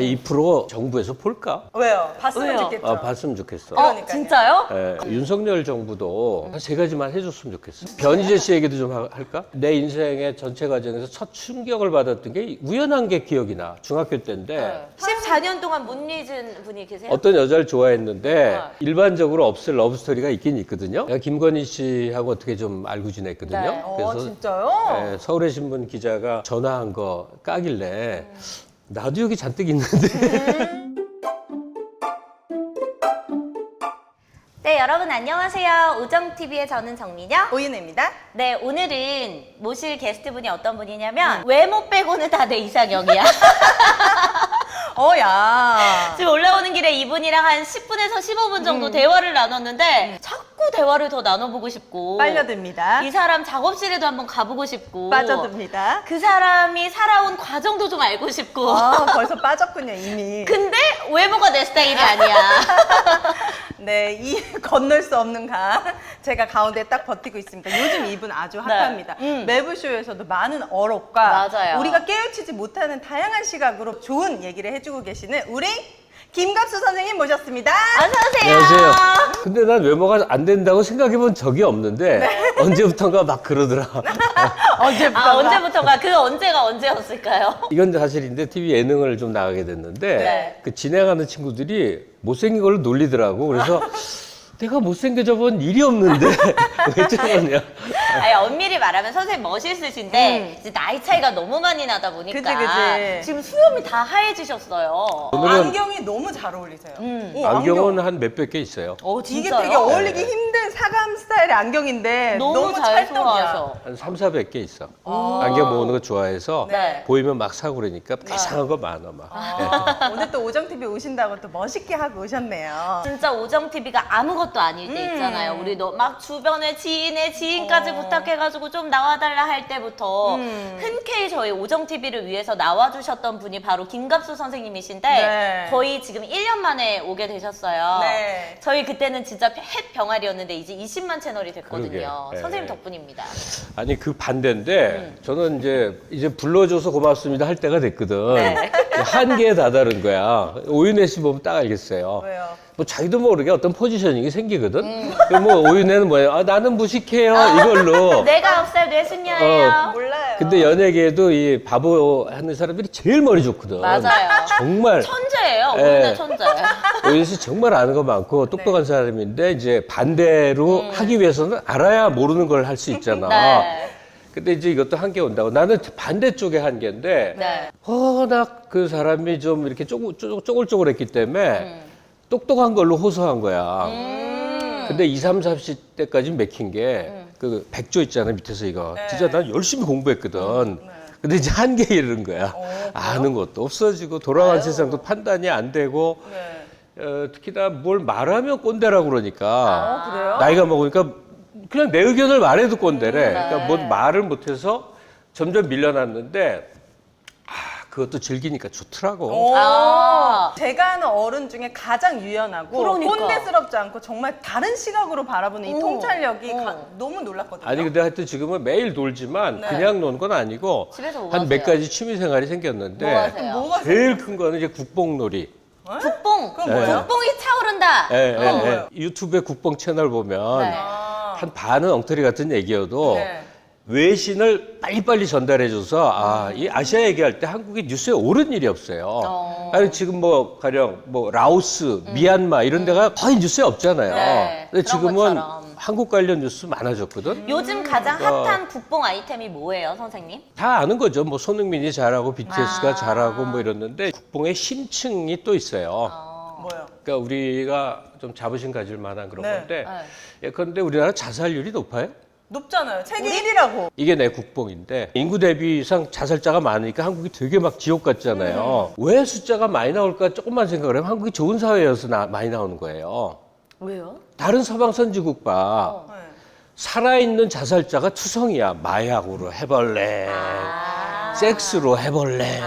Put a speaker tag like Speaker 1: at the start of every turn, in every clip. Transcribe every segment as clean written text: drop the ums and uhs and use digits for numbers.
Speaker 1: 이 프로 정부에서 볼까?
Speaker 2: 왜요? 봤으면
Speaker 3: 왜요?
Speaker 2: 좋겠죠.
Speaker 1: 봤으면 좋겠어.
Speaker 2: 그러니까요.
Speaker 3: 진짜요?
Speaker 1: 예, 윤석열 정부도 한 세 가지만 해줬으면 좋겠어. 변희재 씨 얘기도 좀 할까? 내 인생의 전체 과정에서 첫 충격을 받았던 게 우연한 게 기억이 나. 중학교 때인데
Speaker 3: 14년 동안 못 잊은 분이 계세요?
Speaker 1: 어떤 여자를 좋아했는데 일반적으로 없을 러브스토리가 있긴 있거든요. 내가 김건희 씨하고 어떻게 좀 알고 지냈거든요.
Speaker 3: 네.
Speaker 2: 진짜요?
Speaker 1: 예, 서울의 신문 기자가 전화한 거 까길래 나도 여기 잔뜩 있는데
Speaker 3: 네, 여러분 안녕하세요. 우정TV의 저는 정민영.
Speaker 2: 오윤혜입니다.
Speaker 3: 네, 오늘은 모실 게스트분이 어떤 분이냐면 외모 빼고는 다 내 이상형이야.
Speaker 2: 야.
Speaker 3: 지금 올라오는 길에 이분이랑 한 10분에서 15분 정도 대화를 나눴는데 자꾸 대화를 더 나눠보고 싶고
Speaker 2: 빨려듭니다.
Speaker 3: 이 사람 작업실에도 한번 가보고 싶고
Speaker 2: 빠져듭니다.
Speaker 3: 그 사람이 살아온 과정도 좀 알고 싶고
Speaker 2: 벌써 빠졌군요, 이미.
Speaker 3: 근데 외모가 내 스타일이 아니야.
Speaker 2: 네, 이 건널 수 없는 강. 제가 가운데 딱 버티고 있습니다. 요즘 이분 아주 핫합니다. 매부쇼에서도 많은 어록과
Speaker 3: 맞아요.
Speaker 2: 우리가 깨우치지 못하는 다양한 시각으로 좋은 얘기를 해주고 계시는 우리 김갑수 선생님 모셨습니다.
Speaker 3: 어서오세요.
Speaker 1: 안녕하세요. 근데 난 외모가 안 된다고 생각해 본 적이 없는데 언제부턴가 막 그러더라.
Speaker 3: 언제부터가? 그 언제가 언제였을까요?
Speaker 1: 이건 사실인데 TV 예능을 좀 나가게 됐는데
Speaker 3: 네.
Speaker 1: 그 진행하는 친구들이 못생긴 걸로 놀리더라고. 그래서 내가 못생겨져 본 일이 없는데 왜 저러냐.
Speaker 3: 아니, 엄밀히 말하면 선생님 멋있으신데 이제 나이 차이가 너무 많이 나다 보니까
Speaker 2: 그치.
Speaker 3: 지금 수염이 다 하얘지셨어요.
Speaker 1: 오늘은
Speaker 2: 안경이 너무 잘 어울리세요.
Speaker 1: 안경은 한 몇백 개 있어요.
Speaker 2: 이게
Speaker 3: 진짜요?
Speaker 2: 되게 어울리기 힘든 사감 스타일의 안경인데
Speaker 3: 너무 잘
Speaker 2: 찰떡이야.
Speaker 3: 소화하셔.
Speaker 1: 한 3, 400개 있어. 안경 모으는 거 좋아해서
Speaker 3: 네.
Speaker 1: 보이면 막 사고 그러니까 이상한 거 많아 막.
Speaker 2: 오늘 또 오정TV 오신다고 또 멋있게 하고 오셨네요.
Speaker 3: 진짜 오정TV가 아무것도 아닐 때 있잖아요. 우리도 막 주변에 지인의 지인까지 부탁해가지고 좀 나와달라 할 때부터 흔쾌히 저희 오정TV를 위해서 나와주셨던 분이 바로 김갑수 선생님이신데
Speaker 2: 네.
Speaker 3: 거의 지금 1년 만에 오게 되셨어요.
Speaker 2: 네.
Speaker 3: 저희 그때는 진짜 햇 병아리였는데 이제 20만 채널이 됐거든요.
Speaker 1: 그러게. 네.
Speaker 3: 선생님 덕분입니다.
Speaker 1: 아니 그 반대인데 저는 이제 불러줘서 고맙습니다 할 때가 됐거든.
Speaker 3: 네.
Speaker 1: 한계에 다다른 거야. 오윤혜 씨 보면 딱 알겠어요.
Speaker 2: 왜요?
Speaker 1: 뭐 자기도 모르게 어떤 포지셔닝이 생기거든. 그럼 뭐 오윤혜는 뭐예요? 아, 나는 무식해요 이걸로.
Speaker 3: 내가 없어요 뇌순녀예요.
Speaker 2: 몰라요.
Speaker 1: 근데 연예계에도 이 바보 하는 사람들이 제일 머리 좋거든.
Speaker 3: 맞아요.
Speaker 1: 정말
Speaker 3: 천재예요.
Speaker 1: 예.
Speaker 3: 오늘 천재.
Speaker 1: 오윤혜 씨 정말 아는 거 많고 똑똑한 사람인데 이제 반대로 하기 위해서는 알아야 모르는 걸 할 수 있잖아.
Speaker 3: 네.
Speaker 1: 근데 이제 이것도 한계 온다고. 나는 반대쪽의 한계인데
Speaker 3: 네.
Speaker 1: 워낙 그 사람이 좀 이렇게 쪼글쪼글했기 때문에 똑똑한 걸로 호소한 거야. 근데 20, 30, 때까지 맥힌 게 그 백조 있잖아 밑에서 이거. 진짜 난 열심히 공부했거든. 근데 이제 한계에 이르는 거야. 아는 것도 없어지고 돌아간 세상도 판단이 안 되고 특히나 뭘 말하면 꼰대라고 그러니까
Speaker 2: 그래요?
Speaker 1: 나이가 먹으니까 그냥 내 의견을 말해도 꼰대래. 그러니까 뭔 말을 못해서 점점 밀려났는데 그것도 즐기니까 좋더라고.
Speaker 2: 제가 아는 어른 중에 가장 유연하고
Speaker 3: 그러니까.
Speaker 2: 꼰대스럽지 않고 정말 다른 시각으로 바라보는 이 통찰력이 너무 놀랐거든요.
Speaker 1: 아니 근데 하여튼 지금은 매일 놀지만 그냥 노는 건 아니고
Speaker 3: 집에서 뭐
Speaker 1: 한 몇
Speaker 3: 하세요?
Speaker 1: 가지 취미 생활이 생겼는데
Speaker 3: 뭐 하세요?
Speaker 2: 뭐가
Speaker 1: 제일 큰 거는 이제 국뽕놀이.
Speaker 3: 국뽕.
Speaker 2: 그건 뭐예요?
Speaker 3: 국뽕이 차오른다.
Speaker 1: 예. 유튜브에 국뽕 채널 보면
Speaker 3: 네.
Speaker 1: 한 반은 엉터리 같은 얘기여도
Speaker 2: 네.
Speaker 1: 외신을 빨리빨리 전달해줘서 이 아시아 얘기할 때 한국이 뉴스에 오른 일이 없어요. 아니 지금 뭐 가령 뭐 라오스, 미얀마 이런 데가 거의 뉴스에 없잖아요.
Speaker 3: 네,
Speaker 1: 근데
Speaker 3: 그런
Speaker 1: 지금은
Speaker 3: 것처럼.
Speaker 1: 한국 관련 뉴스 많아졌거든.
Speaker 3: 요즘 가장 핫한 국뽕 아이템이 뭐예요, 선생님?
Speaker 1: 다 아는 거죠. 뭐 손흥민이 잘하고 BTS가 잘하고 뭐 이랬는데 국뽕의 심층이 또 있어요.
Speaker 2: 뭐요?
Speaker 1: 그러니까 우리가 좀 자부심 가질 만한 그런
Speaker 2: 네.
Speaker 1: 건데 예컨대 우리나라 자살률이 높아요.
Speaker 2: 높잖아요. 세계 1위라고.
Speaker 1: 이게 내 국뽕인데 인구 대비상 자살자가 많으니까 한국이 되게 막 지옥 같잖아요. 왜 숫자가 많이 나올까 조금만 생각을 하면 한국이 좋은 사회여서 많이 나오는 거예요.
Speaker 3: 왜요?
Speaker 1: 다른 서방 선진국 봐. 살아있는 자살자가 투성이야. 마약으로 해벌레, 섹스로 해벌레,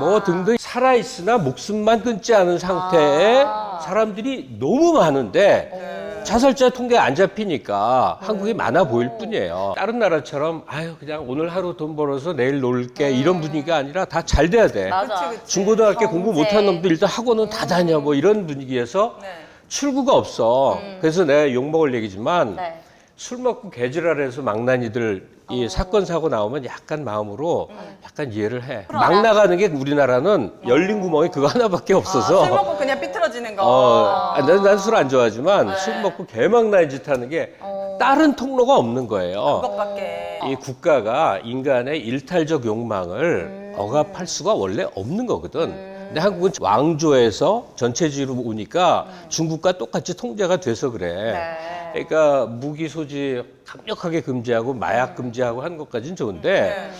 Speaker 1: 뭐 등등 살아있으나 목숨만 끊지 않은 상태의 사람들이 너무 많은데 자살자 통계 안 잡히니까 한국이 많아 보일 뿐이에요. 다른 나라처럼 아유 그냥 오늘 하루 돈 벌어서 내일 놀게 이런 분위기가 아니라 다 잘 돼야 돼.
Speaker 3: 맞아.
Speaker 2: 그치.
Speaker 1: 중고등학교 공부
Speaker 3: 경제.
Speaker 1: 못한 놈들 일단 학원은 다 다녀 뭐 이런 분위기에서
Speaker 2: 네.
Speaker 1: 출구가 없어. 그래서 내가 욕먹을 얘기지만
Speaker 3: 네.
Speaker 1: 술 먹고 개지랄해서 망나니들 이 사건 사고 나오면 약간 마음으로 약간 이해를 해. 막 나가는 게 우리나라는 열린 구멍이 그거 하나밖에 없어서.
Speaker 2: 술 먹고 그냥 삐뚤어지는 거.
Speaker 1: 난 술 안 좋아하지만 술 먹고 개망나니 짓 하는 게 다른 통로가 없는 거예요.
Speaker 2: 그것밖에.
Speaker 1: 이 국가가 인간의 일탈적 욕망을 억압할 수가 원래 없는 거거든. 근데 한국은 왕조에서 전체주의로 오니까 중국과 똑같이 통제가 돼서 그래.
Speaker 2: 네.
Speaker 1: 그러니까 무기 소지 강력하게 금지하고 마약 금지하고 하는 것까지는 좋은데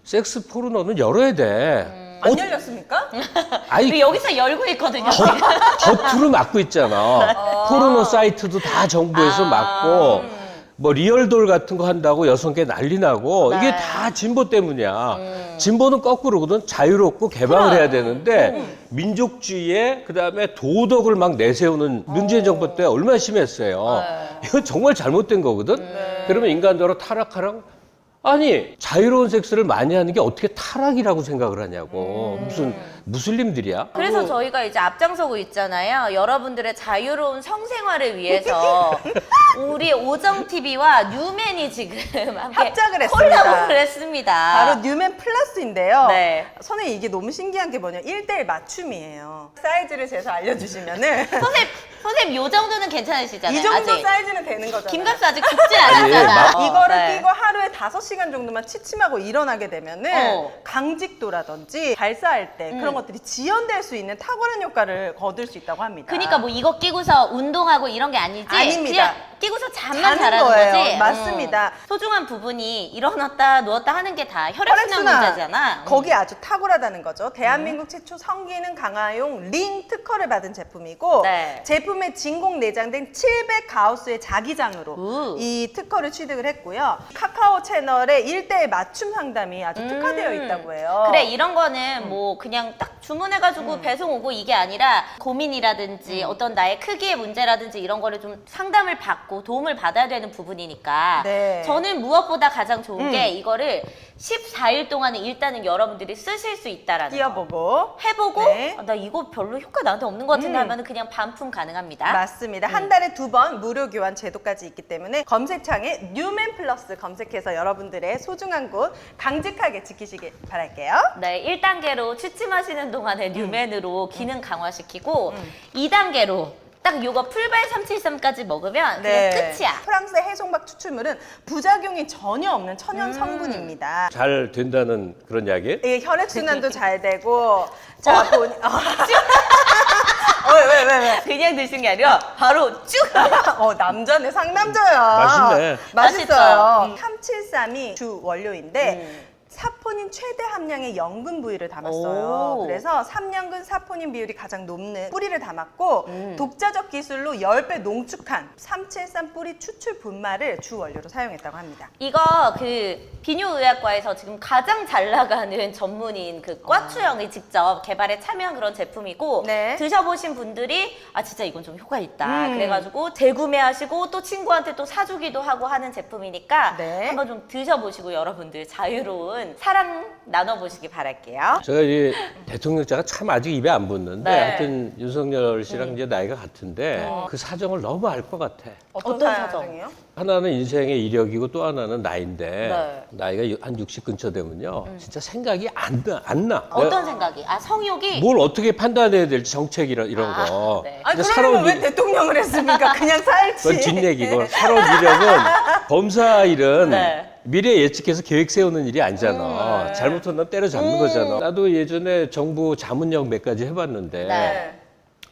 Speaker 1: 섹스 포르노는 열어야 돼.
Speaker 2: 안 열렸습니까?
Speaker 1: 아니
Speaker 3: 우리 여기서 열고 있거든요.
Speaker 1: 겉으로 막고 있잖아. 포르노 사이트도 다 정부에서 막고 뭐 리얼돌 같은 거 한다고 여성계 난리 나고 이게 다 진보 때문이야. 진보는 거꾸로거든. 자유롭고 개방을 해야 되는데 민족주의에 그다음에 도덕을 막 내세우는 문재인 정부 때 얼마나 심했어요. 이거 정말 잘못된 거거든. 그러면 인간적으로 타락하랑 아니 자유로운 섹스를 많이 하는 게 어떻게 타락이라고 생각을 하냐고. 무슨 무슬림들이야?
Speaker 3: 그래서 저희가 이제 앞장서고 있잖아요. 여러분들의 자유로운 성생활을 위해서 우리 오정TV와 뉴맨이 지금 함께
Speaker 2: 합작을 했습니다.
Speaker 3: 콜라보를 했습니다.
Speaker 2: 바로 뉴맨 플러스인데요.
Speaker 3: 네.
Speaker 2: 선생님 이게 너무 신기한 게 뭐냐 1대1 맞춤이에요. 사이즈를 재서 알려주시면은
Speaker 3: 선생님 요 정도는 괜찮으시잖아요.
Speaker 2: 이 정도
Speaker 3: 아직.
Speaker 2: 사이즈는 되는 거잖아요.
Speaker 3: 김갑수 아직 죽지 않았잖아.
Speaker 2: 이거를 끼고 하루에 5시간 정도만 취침하고 일어나게 되면은
Speaker 3: 어.
Speaker 2: 강직도라든지 발사할 때 그런 것들이 지연될 수 있는 탁월한 효과를 거둘 수 있다고 합니다.
Speaker 3: 그러니까 뭐 이거 끼고서 운동하고 이런 게 아니지?
Speaker 2: 아닙니다.
Speaker 3: 그냥 끼고서 잠만
Speaker 2: 자는
Speaker 3: 자라는
Speaker 2: 거예요.
Speaker 3: 거지?
Speaker 2: 맞습니다.
Speaker 3: 소중한 부분이 일어났다 누웠다 하는 게 다 혈액순환 문제잖아.
Speaker 2: 거기 아주 탁월하다는 거죠. 대한민국 최초 성기능 강화용 링 특허를 받은 제품이고
Speaker 3: 네.
Speaker 2: 제품에 진공 내장된 700 가우스의 자기장으로
Speaker 3: 우.
Speaker 2: 이 특허를 취득을 했고요. 카카오 채널에 1대1 맞춤 상담이 아주 특화되어 있다고 해요.
Speaker 3: 그래 이런 거는 뭐 그냥 딱 주문해가지고 배송 오고 이게 아니라 고민이라든지 어떤 나의 크기의 문제라든지 이런 거를 좀 상담을 받고 도움을 받아야 되는 부분이니까
Speaker 2: 네.
Speaker 3: 저는 무엇보다 가장 좋은 게 이거를 14일 동안은 일단은 여러분들이 쓰실 수 있다라는 거.
Speaker 2: 끼워보고
Speaker 3: 해보고
Speaker 2: 네.
Speaker 3: 나 이거 별로 효과 나한테 없는 것 같은데 하면은 그냥 반품 가능합니다.
Speaker 2: 맞습니다. 한 달에 2번 무료 교환 제도까지 있기 때문에 검색창에 뉴맨 플러스 검색해서 여러분들의 소중한 곳 강직하게 지키시길 바랄게요.
Speaker 3: 네, 1단계로 취침하시는 동안에 뉴맨으로 기능 강화시키고 2단계로 딱 요거 풀발 373까지 먹으면 그냥 끝이야.
Speaker 2: 프랑스의 해송박 추출물은 부작용이 전혀 없는 천연 성분입니다.
Speaker 1: 잘 된다는 그런 이야기?
Speaker 2: 이게 혈액순환도 잘 되고 자 보니 왜?
Speaker 3: 그냥 드신 게 아니라 바로 쭉!
Speaker 2: 남자네 상남자야.
Speaker 1: 맛있네.
Speaker 2: 맛있어요. 373이 주 원료인데 사포닌 최대 함량의 연근 부위를 담았어요.
Speaker 3: 오.
Speaker 2: 그래서 3년근 사포닌 비율이 가장 높는 뿌리를 담았고 독자적 기술로 10배 농축한 373 뿌리 추출 분말을 주 원료로 사용했다고 합니다.
Speaker 3: 이거 그 비뇨의학과에서 지금 가장 잘 나가는 전문인 그 꽈추형이 직접 개발에 참여한 그런 제품이고
Speaker 2: 네.
Speaker 3: 드셔보신 분들이 아 진짜 이건 좀 효과 있다 그래가지고 재구매하시고 또 친구한테 또 사주기도 하고 하는 제품이니까
Speaker 2: 네.
Speaker 3: 한번 좀 드셔보시고 여러분들 자유로운 사랑 나눠보시기 바랄게요.
Speaker 1: 제가 이 대통령자가 참 아직 입에 안 붙는데
Speaker 3: 네.
Speaker 1: 하여튼 윤석열 씨랑 이제 나이가 같은데 그 사정을 너무 알 것 같아.
Speaker 2: 어떤
Speaker 3: 사정?
Speaker 2: 사정이요?
Speaker 1: 하나는 인생의 이력이고 또 하나는 나이인데
Speaker 3: 네.
Speaker 1: 나이가 한 60 근처 되면요 진짜 생각이 안 나.
Speaker 3: 어떤 생각이? 아 성욕이?
Speaker 1: 뭘 어떻게 판단해야 될지 정책이라 이런 거.
Speaker 3: 네.
Speaker 2: 아니
Speaker 1: 근데
Speaker 2: 그러면 왜
Speaker 1: 미-
Speaker 2: 대통령을 했습니까? 그냥 살지.
Speaker 1: 그건 뒷얘기고 살아온 이력은 검사 일은
Speaker 3: 네.
Speaker 1: 미래 예측해서 계획 세우는 일이 아니잖아. 잘못하면 때려잡는 거잖아. 나도 예전에 정부 자문역 몇 가지 해봤는데
Speaker 3: 네.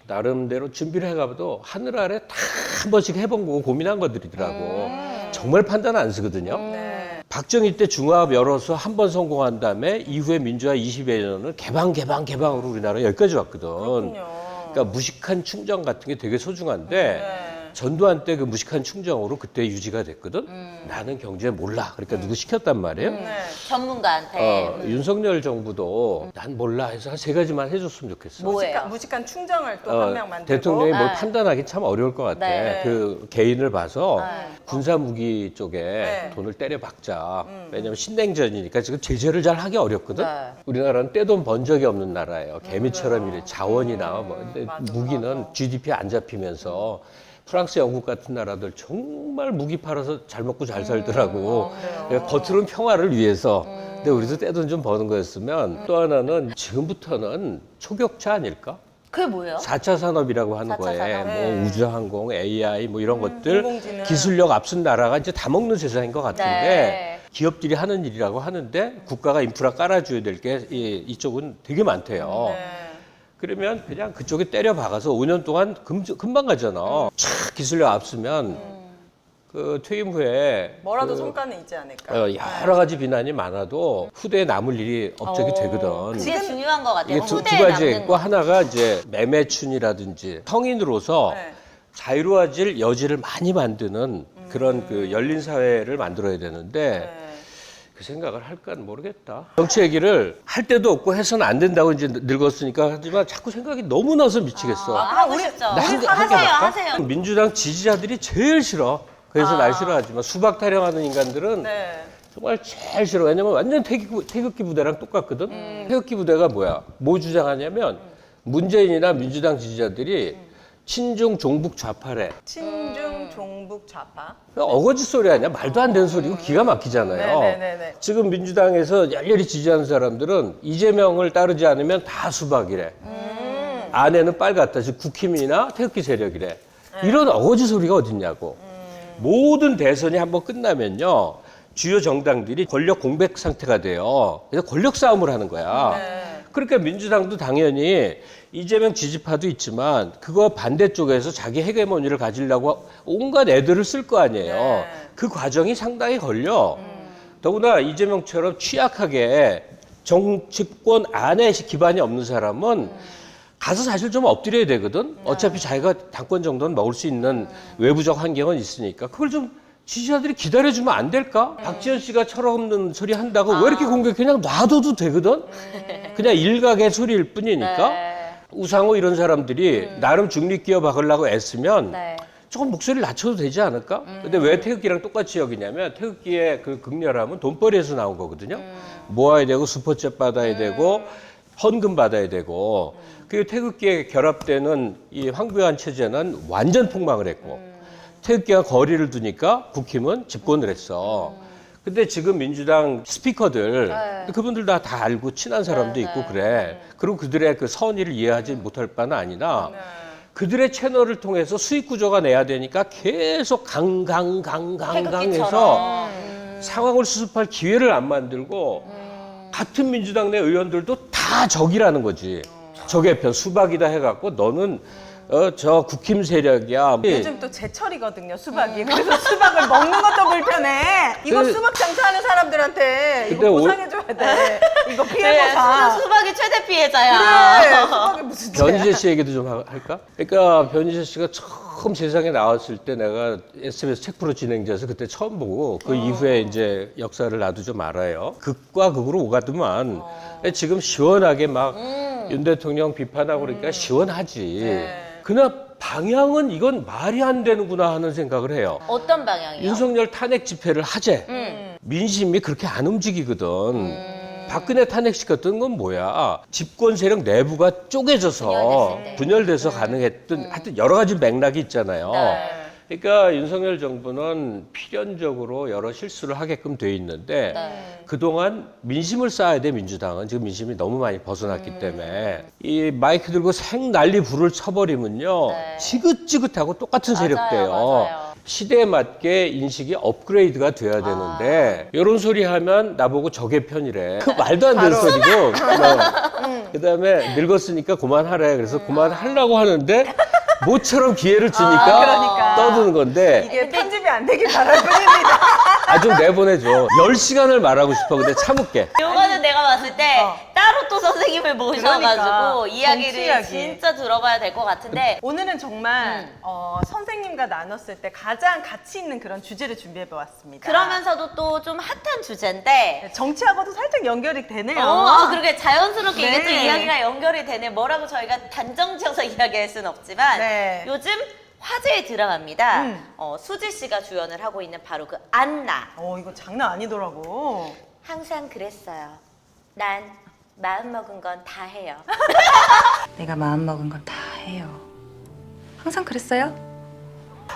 Speaker 1: 나름대로 준비를 해가도 하늘 아래 다 한 번씩 해본 거고 고민한 것들이더라고. 정말 판단 안 쓰거든요.
Speaker 2: 네.
Speaker 1: 박정희 때 중화합 열어서 한 번 성공한 다음에 이후에 민주화 20여 년을 개방으로 우리나라 여기까지 왔거든.
Speaker 2: 그렇군요.
Speaker 1: 그러니까 무식한 충정 같은 게 되게 소중한데
Speaker 2: 네.
Speaker 1: 전두환 때 그 무식한 충정으로 그때 유지가 됐거든. 나는 경제 몰라. 그러니까 누구 시켰단 말이에요.
Speaker 2: 네.
Speaker 3: 전문가한테.
Speaker 1: 윤석열 정부도 난 몰라 해서 한 3가지만 해줬으면 좋겠어.
Speaker 3: 뭐예요?
Speaker 2: 무식한 충정을 또 한 명 만들고.
Speaker 1: 대통령이 뭘
Speaker 3: 네.
Speaker 1: 판단하기 참 어려울 것 같아.
Speaker 3: 네.
Speaker 1: 그 개인을 봐서
Speaker 3: 네.
Speaker 1: 군사 무기 쪽에
Speaker 2: 네.
Speaker 1: 돈을 때려 박자. 왜냐면 신냉전이니까 지금 제재를 잘 하기 어렵거든.
Speaker 3: 네.
Speaker 1: 우리나라는 떼돈 번 적이 없는 나라예요. 개미처럼 이래 자원이나 뭐. 근데
Speaker 2: 맞아,
Speaker 1: 무기는
Speaker 2: 맞아.
Speaker 1: GDP 안 잡히면서 프랑스, 영국 같은 나라들 정말 무기 팔아서 잘 먹고 잘 살더라고. 그러니까 겉으로는 평화를 위해서. 근데 우리도 떼돈 좀 버는 거였으면 또 하나는 지금부터는 초격차 아닐까?
Speaker 3: 그게 뭐예요?
Speaker 1: 4차 산업이라고 하는
Speaker 3: 4차
Speaker 1: 거에
Speaker 3: 산업.
Speaker 1: 뭐 우주항공, AI 뭐 이런 것들
Speaker 2: 인공지능.
Speaker 1: 기술력 앞선 나라가 이제 다 먹는 세상인 것 같은데
Speaker 3: 네.
Speaker 1: 기업들이 하는 일이라고 하는데 국가가 인프라 깔아줘야 될 게 이쪽은 되게 많대요.
Speaker 2: 네.
Speaker 1: 그러면 그냥 그쪽에 때려 박아서 5년 동안 금방 가잖아. 촥 기술력 앞서면 그 퇴임 후에
Speaker 2: 뭐라도
Speaker 1: 그
Speaker 2: 성과는 있지 않을까.
Speaker 1: 여러 가지 비난이 많아도 후대에 남을 일이 업적이 되거든.
Speaker 3: 그게 중요한 것 같아요.
Speaker 1: 이게 두
Speaker 3: 후대에
Speaker 1: 가지
Speaker 3: 남는
Speaker 1: 있고
Speaker 3: 거.
Speaker 1: 하나가 이제 매매춘이라든지 성인으로서
Speaker 2: 네.
Speaker 1: 자유로워질 여지를 많이 만드는 그런 그 열린 사회를 만들어야 되는데
Speaker 2: 네.
Speaker 1: 그 생각을 할까는 모르겠다. 정치 얘기를 할 데도 없고 해서는 안 된다고 이제 늙었으니까 하지만 자꾸 생각이 너무 나서 미치겠어.
Speaker 3: 하고 싶죠.
Speaker 1: 나 한 개
Speaker 3: 하세요,
Speaker 1: 할까?
Speaker 3: 하세요.
Speaker 1: 민주당 지지자들이 제일 싫어. 그래서 날 싫어하지만 수박 타령하는 인간들은
Speaker 2: 네.
Speaker 1: 정말 제일 싫어. 왜냐면 완전 태극기 부대랑 똑같거든. 태극기 부대가 뭐야? 뭐 주장하냐면 문재인이나 민주당 지지자들이 친중 종북 좌파래.
Speaker 2: 친중 종북 좌파.
Speaker 1: 어거지 소리 아니야? 말도 안 되는 소리고 기가 막히잖아요.
Speaker 2: 네네네네.
Speaker 1: 지금 민주당에서 열렬히 지지하는 사람들은 이재명을 따르지 않으면 다 수박이래. 아내는 빨갛다. 즉 국힘이나 태극기 세력이래. 이런 어거지 소리가 어딨냐고. 모든 대선이 한번 끝나면요. 주요 정당들이 권력 공백 상태가 돼요. 그래서 권력 싸움을 하는 거야.
Speaker 2: 네.
Speaker 1: 그러니까 민주당도 당연히 이재명 지지파도 있지만 그거 반대쪽에서 자기 헤게모니를 가지려고 온갖 애들을 쓸 거 아니에요.
Speaker 2: 네.
Speaker 1: 그 과정이 상당히 걸려. 더구나 이재명처럼 취약하게 정치권 안에 기반이 없는 사람은 가서 사실 좀 엎드려야 되거든. 어차피 자기가 당권 정도는 먹을 수 있는 외부적 환경은 있으니까 그걸 좀 지지자들이 기다려주면 안 될까? 박지원 씨가 철없는 소리 한다고 왜 이렇게 공격해? 그냥 놔둬도 되거든. 그냥 일각의 소리일 뿐이니까.
Speaker 3: 네.
Speaker 1: 우상호 이런 사람들이 나름 중립기업 박으려고 애쓰면
Speaker 3: 네.
Speaker 1: 조금 목소리를 낮춰도 되지 않을까? 근데 왜 태극기랑 똑같이 여기냐면 태극기의 그 극렬함은 돈벌이에서 나온 거거든요. 모아야 되고 스포츠 받아야 되고 헌금 받아야 되고 그 태극기에 결합되는 이 황교안 체제는 완전 폭망을 했고 태극기와 거리를 두니까 국힘은 집권을 했어. 근데 지금 민주당 스피커들 그분들 다 알고 친한 사람도 있고 그래. 그리고 그들의 그 선의를 이해하지 못할 바는 아니나 그들의 채널을 통해서 수익 구조가 내야 되니까 계속 강해서 상황을 수습할 기회를 안 만들고 같은 민주당 내 의원들도 다 적이라는 거지. 적의 편 수박이다 해갖고 너는 저 국힘 세력이야.
Speaker 2: 요즘 또 제철이거든요, 수박이. 그래서 수박을 먹는 것도 불편해. 이거
Speaker 1: 그-
Speaker 2: 수박 장사하는 사람들한테 이거
Speaker 1: 근데
Speaker 2: 보상해줘야 돼. 이거
Speaker 3: 네,
Speaker 2: 피해보상.
Speaker 3: 수박이 최대 피해자야.
Speaker 2: 그래, 수박이 무슨 죄야.
Speaker 1: 변희재 씨 얘기도 좀 할까? 그러니까 변희재 씨가 처음 세상에 나왔을 때 내가 SBS 책 프로 진행자에서 그때 처음 보고 그 이후에 이제 역사를 나도 좀 알아요. 극과 극으로 오가더만. 지금 시원하게 막 윤 대통령 비판하고 그러니까 시원하지.
Speaker 2: 네.
Speaker 1: 그러나 방향은 이건 말이 안 되는구나 하는 생각을 해요.
Speaker 3: 어떤 방향이요?
Speaker 1: 윤석열 탄핵 집회를 하재. 민심이 그렇게 안 움직이거든. 박근혜 탄핵시켰던 건 뭐야? 집권 세력 내부가 쪼개져서
Speaker 3: 분열됐을 때.
Speaker 1: 분열돼서 가능했던 하여튼 여러 가지 맥락이 있잖아요.
Speaker 2: 네.
Speaker 1: 그러니까 윤석열 정부는 필연적으로 여러 실수를 하게끔 돼 있는데
Speaker 3: 네.
Speaker 1: 그동안 민심을 쌓아야 돼 민주당은 지금 민심이 너무 많이 벗어났기 때문에 이 마이크 들고 생 난리 불을 쳐버리면요
Speaker 3: 네.
Speaker 1: 지긋지긋하고 똑같은
Speaker 3: 맞아요,
Speaker 1: 세력돼요.
Speaker 3: 맞아요.
Speaker 1: 시대에 맞게 인식이 업그레이드가 돼야 되는데 이런 소리 하면 나보고 적의 편이래. 그 말도 안 되는 소리고. 그다음에 늙었으니까 그만하래. 그래서 그만하려고 하는데 모처럼 기회를 주니까
Speaker 2: 그러니까.
Speaker 1: 떠드는 건데
Speaker 2: 이게 편집이 안 되길 바랄 뿐입니다.
Speaker 1: 좀 내보내줘. 10시간을 말하고 싶어. 근데 참을게.
Speaker 3: 요거는 내가 봤을 때 따로 또 선생님을 모셔가지고
Speaker 2: 그러니까,
Speaker 3: 이야기를
Speaker 2: 정치 이야기.
Speaker 3: 진짜 들어봐야 될 것 같은데
Speaker 2: 오늘은 정말 선생님과 나눴을 때 가장 가치 있는 그런 주제를 준비해 보았습니다.
Speaker 3: 그러면서도 또 좀 핫한 주제인데
Speaker 2: 정치하고도 살짝 연결이 되네요.
Speaker 3: 그렇게 자연스럽게 이게 또
Speaker 2: 네.
Speaker 3: 이야기가 연결이 되네. 뭐라고 저희가 단정지어서 이야기할 수는 없지만
Speaker 2: 네.
Speaker 3: 요즘 화제의 드라마입니다.
Speaker 2: 음.
Speaker 3: 수지 씨가 주연을 하고 있는 바로 그 안나.
Speaker 2: 이거 장난 아니더라고.
Speaker 3: 항상 그랬어요. 난 마음 먹은 건 다 해요.
Speaker 4: 내가 마음먹은 건 다 해요. 항상 그랬어요?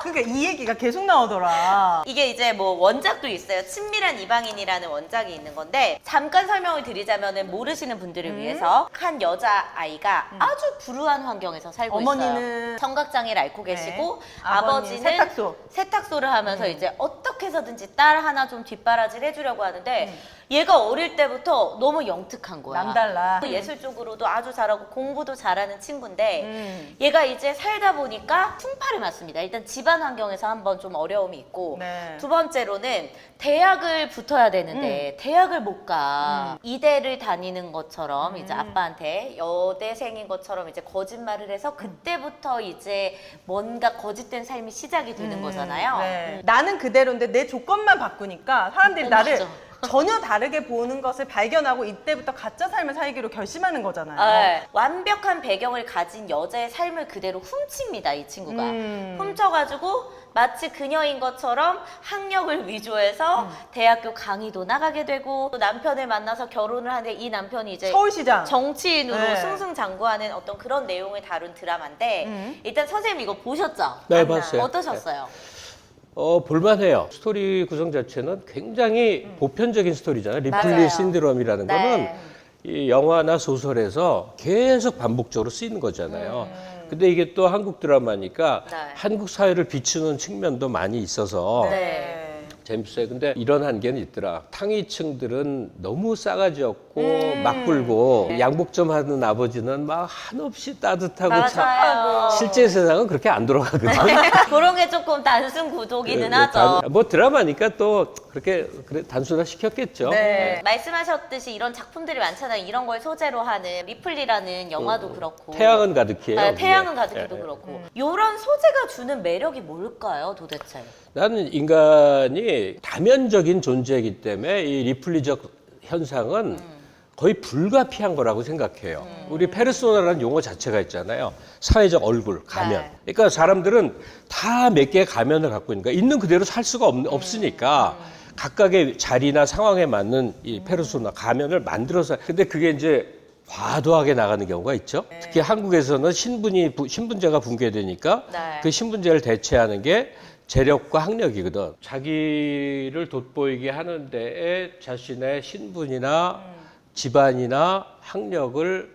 Speaker 2: 그러니까 이 얘기가 계속 나오더라.
Speaker 3: 이게 이제 뭐 원작도 있어요. 친밀한 이방인이라는 원작이 있는 건데 잠깐 설명을 드리자면은 모르시는 분들을 위해서 한 여자 아이가 아주 불우한 환경에서 살고
Speaker 2: 어머니는
Speaker 3: 있어요. 청각장애를 앓고
Speaker 2: 네.
Speaker 3: 계시고
Speaker 2: 아버지는
Speaker 3: 아버지는
Speaker 2: 세탁소.
Speaker 3: 세탁소를 하면서 이제 어떻게 해서든지 딸 하나 좀 뒷바라지를 해주려고 하는데 얘가 어릴 때부터 너무 영특한 거야.
Speaker 2: 남달라.
Speaker 3: 예술 쪽으로도 아주 잘하고 공부도 잘하는 친구인데
Speaker 2: 음.
Speaker 3: 얘가 이제 살다 보니까 풍파를 맞습니다. 일단 집안 환경에서 한번 좀 어려움이 있고
Speaker 2: 네.
Speaker 3: 두 번째로는 대학을 붙어야 되는데 대학을 못 가. 이대를 다니는 것처럼 이제 아빠한테 여대생인 것처럼 이제 거짓말을 해서 그때부터 이제 뭔가 거짓된 삶이 시작이 되는 거잖아요.
Speaker 2: 네. 나는 그대로인데 내 조건만 바꾸니까 사람들이 나를
Speaker 3: 맞아.
Speaker 2: 전혀 다르게 보는 것을 발견하고 이때부터 가짜 삶을 살기로 결심하는 거잖아요.
Speaker 3: 네. 완벽한 배경을 가진 여자의 삶을 그대로 훔칩니다, 이 친구가. 훔쳐가지고 마치 그녀인 것처럼 학력을 위조해서 대학교 강의도 나가게 되고 또 남편을 만나서 결혼을 하는데 이 남편이 이제
Speaker 2: 서울시장.
Speaker 3: 정치인으로
Speaker 2: 네.
Speaker 3: 승승장구하는 어떤 그런 내용을 다룬 드라마인데 일단 선생님 이거 보셨죠?
Speaker 1: 네,
Speaker 3: 안나.
Speaker 1: 봤어요.
Speaker 3: 어떠셨어요?
Speaker 1: 볼만해요. 스토리 구성 자체는 굉장히 보편적인 스토리잖아요. 리플리
Speaker 3: 맞아요.
Speaker 1: 신드롬이라는
Speaker 3: 네.
Speaker 1: 거는 이 영화나 소설에서 계속 반복적으로 쓰이는 거잖아요. 근데 이게 또 한국 드라마니까
Speaker 3: 네.
Speaker 1: 한국 사회를 비추는 측면도 많이 있어서
Speaker 3: 네.
Speaker 1: 재밌어요. 근데 이런 한계는 있더라. 탕위층들은 너무 싸가지 없고 막 굴고 양복 좀 하는 아버지는 막 한없이 따뜻하고 참
Speaker 3: 맞아요.
Speaker 1: 실제 세상은 그렇게 안 돌아가거든.
Speaker 3: 그런 게 조금 단순 구도기는
Speaker 1: 네,
Speaker 3: 하죠.
Speaker 1: 뭐 드라마니까 또 그렇게 단순화 시켰겠죠.
Speaker 2: 네.
Speaker 3: 말씀하셨듯이 이런 작품들이 많잖아요. 이런 걸 소재로 하는 리플리라는 영화도 그렇고
Speaker 1: 태양은 가득히에요.
Speaker 3: 네, 태양은
Speaker 1: 그게.
Speaker 3: 가득히도
Speaker 1: 예, 예.
Speaker 3: 그렇고 이런 소재가 주는 매력이 뭘까요 도대체?
Speaker 1: 나는 인간이 다면적인 존재이기 때문에 이 리플리적 현상은 거의 불가피한 거라고 생각해요. 우리 페르소나라는 용어 자체가 있잖아요. 사회적 얼굴, 가면.
Speaker 3: 네.
Speaker 1: 그러니까 사람들은 다 몇 개의 가면을 갖고 있으니까 있는 그대로 살 수가 없으니까 각각의 자리나 상황에 맞는 이 페르소나, 가면을 만들어서. 근데 그게 이제 과도하게 나가는 경우가 있죠. 특히 한국에서는 신분제가 붕괴되니까
Speaker 3: 네.
Speaker 1: 그 신분제를 대체하는 게 재력과 학력이거든. 자기를 돋보이게 하는 데에 자신의 신분이나 집안이나 학력을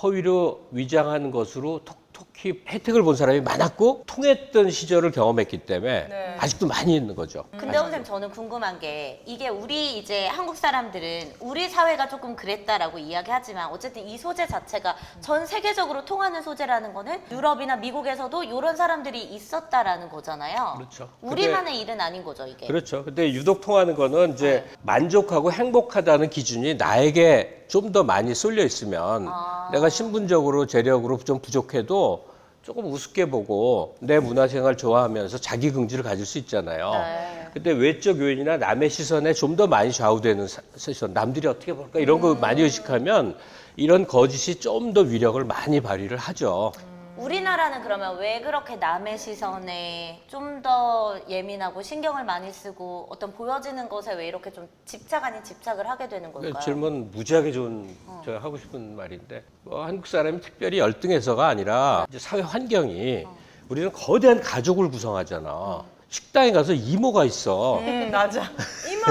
Speaker 1: 허위로 위장하는 것으로 톡톡히 혜택을 본 사람이 많았고 통했던 시절을 경험했기 때문에
Speaker 2: 네.
Speaker 1: 아직도 많이 있는 거죠.
Speaker 3: 근데 선생님 저는 궁금한 게 이게 우리 이제 한국 사람들은 우리 사회가 조금 그랬다라고 이야기하지만 어쨌든 이 소재 자체가 전 세계적으로 통하는 소재라는 거는 유럽이나 미국에서도 이런 사람들이 있었다라는 거잖아요.
Speaker 1: 그렇죠.
Speaker 3: 우리만의 일은 아닌 거죠 이게.
Speaker 1: 그렇죠. 근데 유독 통하는 거는 이제 만족하고 행복하다는 기준이 나에게 좀 더 많이 쏠려 있으면 내가 신분적으로 재력으로 좀 부족해도 조금 우습게 보고 내 문화생활 좋아하면서 자기 긍지를 가질 수 있잖아요.
Speaker 3: 네.
Speaker 1: 근데 외적 요인이나 남의 시선에 좀 더 많이 좌우되는 시선, 남들이 어떻게 볼까 이런 거 많이 의식하면 이런 거짓이 좀 더 위력을 많이 발휘를 하죠.
Speaker 3: 우리나라는 그러면 왜 그렇게 남의 시선에 좀 더 예민하고 신경을 많이 쓰고 어떤 보여지는 것에 왜 이렇게 좀 집착 아닌 집착을 하게 되는 걸까요?
Speaker 1: 질문 무지하게 좋은 제가 하고 싶은 말인데 뭐 한국 사람이 특별히 열등해서가 아니라 이제 사회 환경이 우리는 거대한 가족을 구성하잖아. 식당에 가서 이모가 있어.
Speaker 2: 맞아. 이모!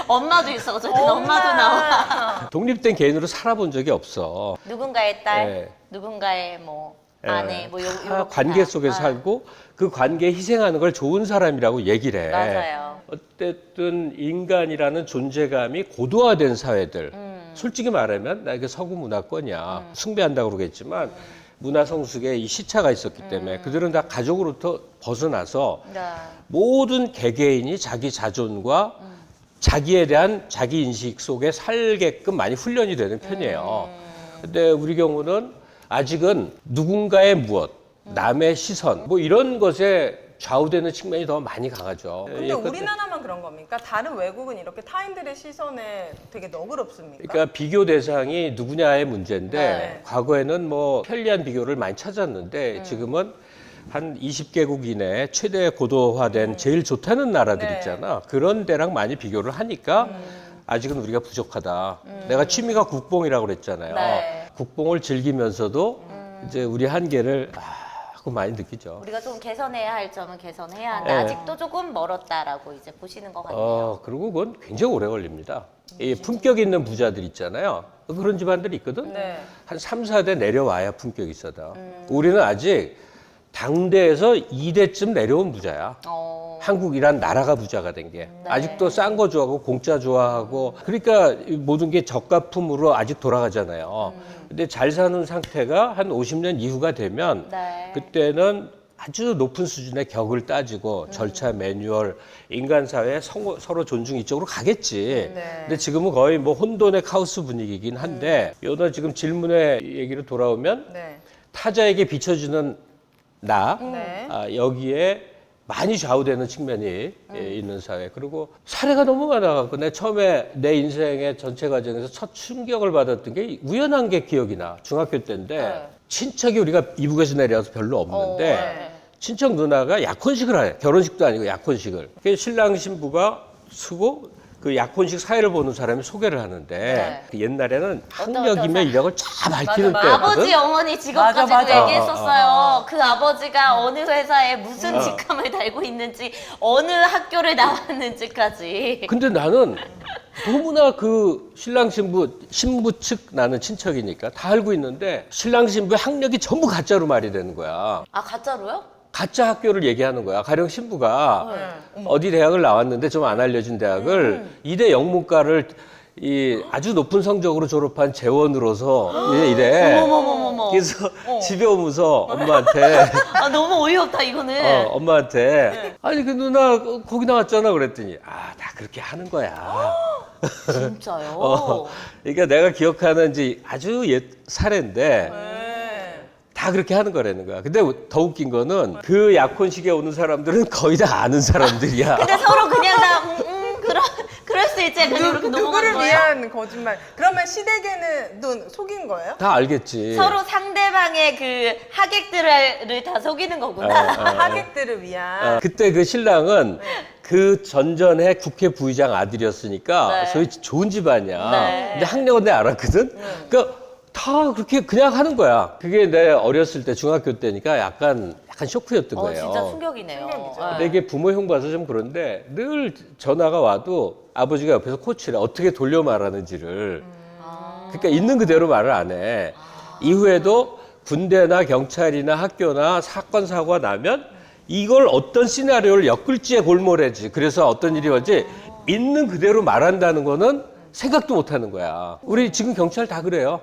Speaker 3: 엄마도 있어. 어쨌든 엄마도 나와.
Speaker 1: 독립된 개인으로 살아본 적이 없어.
Speaker 3: 누군가의 딸,
Speaker 1: 네.
Speaker 3: 누군가의 뭐 아내, 뭐
Speaker 1: 다
Speaker 3: 요렇게
Speaker 1: 관계
Speaker 3: 다.
Speaker 1: 속에서
Speaker 3: 아,
Speaker 1: 살고 그 관계에 희생하는 걸 좋은 사람이라고 얘기를 해.
Speaker 3: 맞아요.
Speaker 1: 어쨌든 인간이라는 존재감이 고도화된 사회들. 솔직히 말하면 나 이게 서구 문화권이야. 숭배한다고 그러겠지만 문화 성숙에 이 시차가 있었기 때문에 그들은 다 가족으로부터 벗어나서
Speaker 3: 네.
Speaker 1: 모든 개개인이 자기 자존과 자기에 대한 자기 인식 속에 살게끔 많이 훈련이 되는 편이에요. 근데 우리 경우는 아직은 누군가의 무엇, 남의 시선, 뭐 이런 것에 좌우되는 측면이 더 많이 강하죠.
Speaker 2: 근데
Speaker 1: 예,
Speaker 2: 우리나라만 그런 겁니까? 다른 외국은 이렇게 타인들의 시선에 되게 너그럽습니까?
Speaker 1: 그러니까 비교 대상이 누구냐의 문제인데
Speaker 2: 네.
Speaker 1: 과거에는 뭐 편리한 비교를 많이 찾았는데 지금은 한 20개국 이내 최대 고도화된 제일 좋다는 나라들
Speaker 2: 네.
Speaker 1: 있잖아. 그런 데랑 많이 비교를 하니까 아직은 우리가 부족하다. 내가 취미가 국뽕이라고 그랬잖아요.
Speaker 3: 네.
Speaker 1: 국뽕을 즐기면서도 이제 우리 한계를 하고 많이 느끼죠.
Speaker 3: 우리가 좀 개선해야 할 점은 개선해야 한다.
Speaker 1: 네.
Speaker 3: 아직도 조금 멀었다라고 이제 보시는 것 같네요.
Speaker 1: 그리고 그건 굉장히 오래 걸립니다. 이 품격 있는 부자들 있잖아요. 그런 집안들이 있거든.
Speaker 2: 네.
Speaker 1: 한 3, 4대 내려와야 품격이 있어다. 우리는 아직 당대에서 2대쯤 내려온 부자야. 한국이란 나라가 부자가 된 게. 아직도 싼 거 좋아하고 공짜 좋아하고 그러니까 이 모든 게 저가품으로 아직 돌아가잖아요. 근데 잘 사는 상태가 한 50년 이후가 되면
Speaker 3: 네.
Speaker 1: 그때는 아주 높은 수준의 격을 따지고 절차 매뉴얼 인간 사회 서로 존중 이쪽으로 가겠지.
Speaker 2: 네.
Speaker 1: 근데 지금은 거의 뭐 혼돈의 카오스 분위기이긴 한데 요너 지금 질문의 얘기로 돌아오면
Speaker 2: 네.
Speaker 1: 타자에게 비춰주는 나
Speaker 2: 네.
Speaker 1: 여기에 많이 좌우되는 측면이 있는 사회. 그리고 사례가 너무 많아갖고 내 처음에 내 인생의 전체 과정에서 첫 충격을 받았던 게 우연한 게 기억이 나. 중학교 때인데
Speaker 3: 네.
Speaker 1: 친척이 우리가 이북에서 내려와서 별로 없는데
Speaker 2: 네.
Speaker 1: 친척 누나가 약혼식을 해. 결혼식도 아니고 약혼식을. 그래서 신랑 신부가 쓰고 그 약혼식 사회를 보는 사람이 소개를 하는데
Speaker 3: 네.
Speaker 1: 그 옛날에는
Speaker 3: 어떤
Speaker 1: 학력이면 이력을 쫙 밝히는
Speaker 2: 맞아.
Speaker 1: 때거든.
Speaker 3: 아버지, 어머니 직업까지도
Speaker 2: 맞아, 맞아.
Speaker 3: 얘기했었어요. 그 아버지가 어느 회사에 무슨 직함을 달고 있는지, 어느 학교를 나왔는지까지.
Speaker 1: 근데 나는 너무나 그 신랑 신부 측 나는 친척이니까 다 알고 있는데 신랑 신부의 학력이 전부 가짜로 말이 되는 거야.
Speaker 3: 아, 가짜로요?
Speaker 1: 가짜 학교를 얘기하는 거야. 가령 신부가 어디 대학을 나왔는데 좀 안 알려진 대학을 이대 영문과를 이 아주 높은 성적으로 졸업한 재원으로서 이래.
Speaker 3: 어머머머머.
Speaker 1: 그래서 집에 오면서 엄마한테
Speaker 3: 아, 너무 어이없다, 이거는.
Speaker 1: 엄마한테 아니 그 누나 거기 나왔잖아 그랬더니 다 그렇게 하는 거야.
Speaker 3: 진짜요?
Speaker 1: 그러니까 내가 기억하는 이제 아주 옛 사례인데
Speaker 2: 네.
Speaker 1: 다 그렇게 하는 거라는 거야. 근데 더 웃긴 거는 그 약혼식에 오는 사람들은 거의 다 아는 사람들이야.
Speaker 3: 근데 서로 그냥 다, 그럴 수 있지. 약간 이렇게
Speaker 2: 누구를
Speaker 3: 넘어가는 거예요?
Speaker 2: 위한 거짓말. 그러면 시댁에는 눈 속인 거예요?
Speaker 1: 다 알겠지.
Speaker 3: 서로 상대방의 그 하객들을 다 속이는 거구나.
Speaker 2: 하객들을 위한.
Speaker 1: 그때 그 신랑은 그 전전에 국회 부의장 아들이었으니까
Speaker 3: 네.
Speaker 1: 소위 좋은 집안이야.
Speaker 3: 네.
Speaker 1: 근데 학력은 내가 알았거든. 그러니까 다 그렇게 그냥 하는 거야. 그게 내 어렸을 때 중학교 때니까 약간 쇼크였던 거예요.
Speaker 3: 진짜 충격이네요.
Speaker 2: 충격이죠.
Speaker 1: 근데 이게 부모 형 봐서 좀 그런데 늘 전화가 와도 아버지가 옆에서 코치를 어떻게 돌려 말하는지를 그러니까 있는 그대로 말을 안 해. 이후에도 군대나 경찰이나 학교나 사건 사고가 나면 이걸 어떤 시나리오를 엮을지에 골몰해지. 그래서 어떤 일이 오지 있는 그대로 말한다는 거는 생각도 못 하는 거야. 우리 지금 경찰 다 그래요.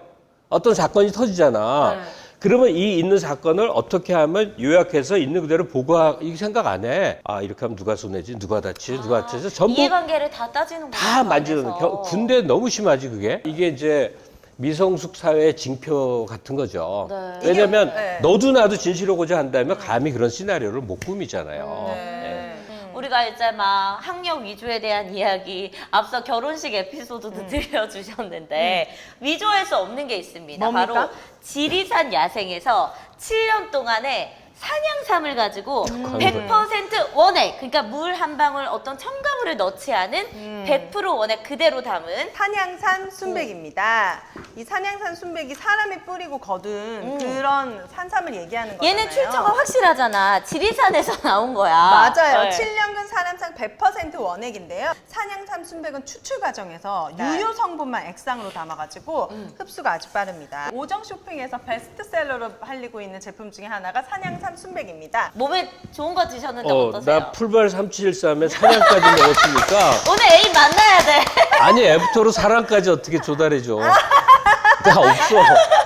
Speaker 1: 어떤 사건이 터지잖아. 그러면 이 있는 사건을 어떻게 하면 요약해서 있는 그대로 보고하, 이 생각 안 해. 이렇게 하면 누가 손해지, 누가 다치지, 누가 다치지. 전부
Speaker 3: 이해관계를 다 따지는 거예요.
Speaker 1: 다 만지는 군대 너무 심하지 그게. 이게 이제 미성숙 사회의 징표 같은 거죠.
Speaker 3: 네.
Speaker 1: 왜냐면
Speaker 2: 네.
Speaker 1: 너도 나도 진실하고자 한다면 감히 그런 시나리오를 못 꾸미잖아요.
Speaker 2: 네.
Speaker 3: 우리가 이제 막 학력 위조에 대한 이야기, 앞서 결혼식 에피소드도 들려주셨는데 위조할 수 없는 게 있습니다.
Speaker 2: 뭡니까?
Speaker 3: 바로 지리산 야생에서 7년 동안에 산양삼을 가지고 100% 원액, 그러니까 물 한 방울 어떤 첨가물을 넣지 않은 100% 원액 그대로 담은
Speaker 2: 산양산 순백입니다. 이 산양산 순백이 사람이 뿌리고 거둔 그런 산삼을 얘기하는 거잖아요.
Speaker 3: 얘는 출처가 확실하잖아. 지리산에서 나온 거야.
Speaker 2: 맞아요.
Speaker 3: 네.
Speaker 2: 7년근 사람상 100% 원액인데요. 산양삼 순백은 추출 과정에서 유효 성분만 액상으로 담아가지고 흡수가 아주 빠릅니다. 오정 쇼핑에서 베스트셀러로 팔리고 있는 제품 중에 하나가 산양삼 순백입니다.
Speaker 3: 몸에 좋은 거 드셨는데 어떠세요?
Speaker 1: 나 풀발 3713에 사냥까지 먹었으니까
Speaker 3: 오늘 애인 만나야 돼.
Speaker 1: 아니 애프터로 사랑까지 어떻게 조달해줘. 데가 없어.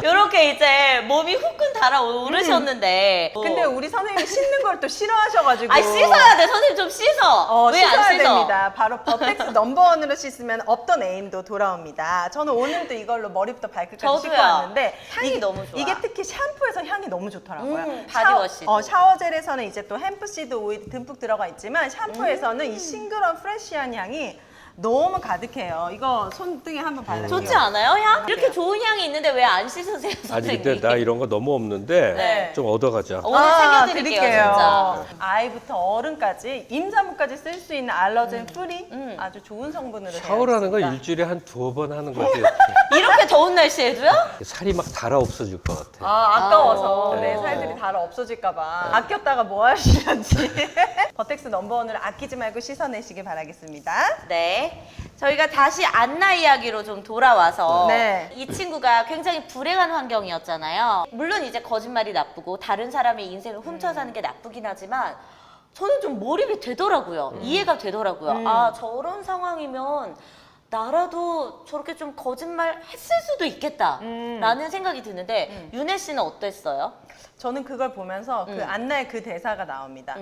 Speaker 3: 이렇게 이제 몸이 후끈 달아오르셨는데.
Speaker 2: 근데 우리 선생님이 씻는 걸 또 싫어하셔가지고.
Speaker 3: 아, 씻어야 돼. 선생님 좀 씻어. 왜
Speaker 2: 씻어야
Speaker 3: 안 씻어?
Speaker 2: 됩니다. 바로 버텍스 넘버원으로 씻으면 없던 에임도 돌아옵니다. 저는 오늘도 이걸로 머리부터 발끝까지 씻고
Speaker 3: 저도요.
Speaker 2: 왔는데
Speaker 3: 향이 너무 좋아.
Speaker 2: 이게 특히 샴푸에서 향이 너무 좋더라고요.
Speaker 3: 바디워시도.
Speaker 2: 샤워젤에서는 이제 또 햄프시드 오일이 듬뿍 들어가 있지만 샴푸에서는 이 싱그러운 프레쉬한 향이 너무 가득해요. 이거 손등에 한번 발라주세요.
Speaker 3: 좋지 않아요, 향? 이렇게 좋은 향이 있는데 왜 안 씻으세요,
Speaker 1: 아니
Speaker 3: 선생님?
Speaker 1: 근데 나 이런 거 너무 없는데
Speaker 2: 네.
Speaker 1: 좀 얻어가자.
Speaker 3: 오늘 챙겨드릴게요, 진짜.
Speaker 2: 아이부터 어른까지 임산부까지 쓸 수 있는 알러젠 프리 아주 좋은 성분으로
Speaker 1: 샤워라는 거
Speaker 2: 되어 있습니다.
Speaker 1: 일주일에 한 2번 하는 거지.
Speaker 3: 이렇게 더운 날씨에도요?
Speaker 1: 살이 막 달아 없어질 것 같아.
Speaker 2: 아까워서
Speaker 3: 아.
Speaker 2: 내 살들이 다 없어질까봐 아꼈다가 뭐 하시는지 버텍스 넘버원을 아끼지 말고 씻어내시길 바라겠습니다.
Speaker 3: 네. 저희가 다시 안나 이야기로 좀 돌아와서
Speaker 2: 네.
Speaker 3: 이 친구가 굉장히 불행한 환경이었잖아요. 물론 이제 거짓말이 나쁘고 다른 사람의 인생을 훔쳐 사는 게 나쁘긴 하지만 저는 좀 몰입이 되더라고요. 이해가 되더라고요. 아, 저런 상황이면 나라도 저렇게 좀 거짓말 했을 수도 있겠다라는 생각이 드는데 윤혜 씨는 어땠어요?
Speaker 2: 저는 그걸 보면서 그 안나의 그 대사가 나옵니다.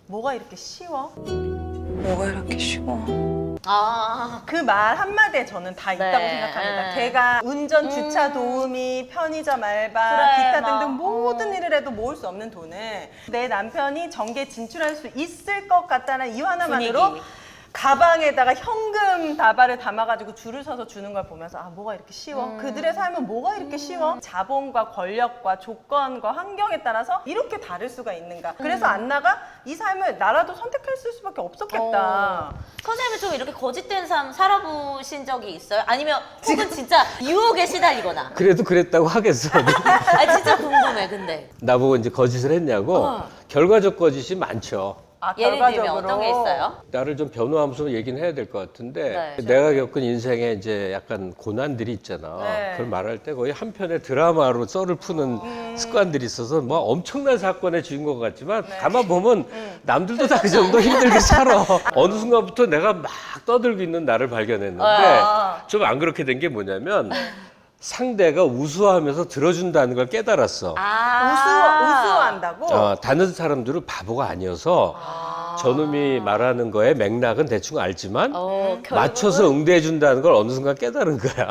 Speaker 2: 뭐가 이렇게 쉬워?
Speaker 4: 뭐가 이렇게 쉬워?
Speaker 3: 아,
Speaker 2: 그 말 한마디에 저는 다 있다고
Speaker 3: 네.
Speaker 2: 생각합니다. 걔가 운전, 주차 도우미, 편의점 알바,
Speaker 3: 그래,
Speaker 2: 기타
Speaker 3: 막,
Speaker 2: 등등 모든 일을 해도 모을 수 없는 돈을 내 남편이 정계에 진출할 수 있을 것 같다는 이유 하나만으로
Speaker 3: 분위기.
Speaker 2: 가방에다가 현금 다발을 담아가지고 줄을 서서 주는 걸 보면서 아 뭐가 이렇게 쉬워? 그들의 삶은 뭐가 이렇게 쉬워? 자본과 권력과 조건과 환경에 따라서 이렇게 다를 수가 있는가? 그래서 안나가 이 삶을 나라도 선택했을 수밖에 없었겠다.
Speaker 3: 선생님은 좀 이렇게 거짓된 삶 살아보신 적이 있어요? 아니면 혹은 진짜 유혹에 시달리거나?
Speaker 1: 그래도 그랬다고 하겠어.
Speaker 3: 아, 진짜 궁금해, 근데.
Speaker 1: 나보고 이제 거짓을 했냐고. 결과적 거짓이 많죠.
Speaker 2: 아,
Speaker 3: 예를 들면
Speaker 2: 결과적으로.
Speaker 3: 어떤 게 있어요?
Speaker 1: 나를 좀 변호하면서 얘기는 해야 될 것 같은데
Speaker 3: 네.
Speaker 1: 내가 겪은 인생에 이제 약간 고난들이 있잖아.
Speaker 2: 네.
Speaker 1: 그걸 말할 때 거의 한 편의 드라마로 썰을 푸는 습관들이 있어서 뭐 엄청난 사건의 주인공 같지만 가만 보면 남들도 다 그 정도 힘들게 살아. 어느 순간부터 내가 막 떠들고 있는 나를 발견했는데
Speaker 2: 아.
Speaker 1: 좀 안 그렇게 된 게 뭐냐면 상대가 우수하면서 들어준다는 걸 깨달았어.
Speaker 2: 우수한다고?
Speaker 1: 다른 사람들은 바보가 아니어서 저놈이 말하는 거에 맥락은 대충 알지만 맞춰서 응대해준다는 걸 어느 순간 깨달은 거야.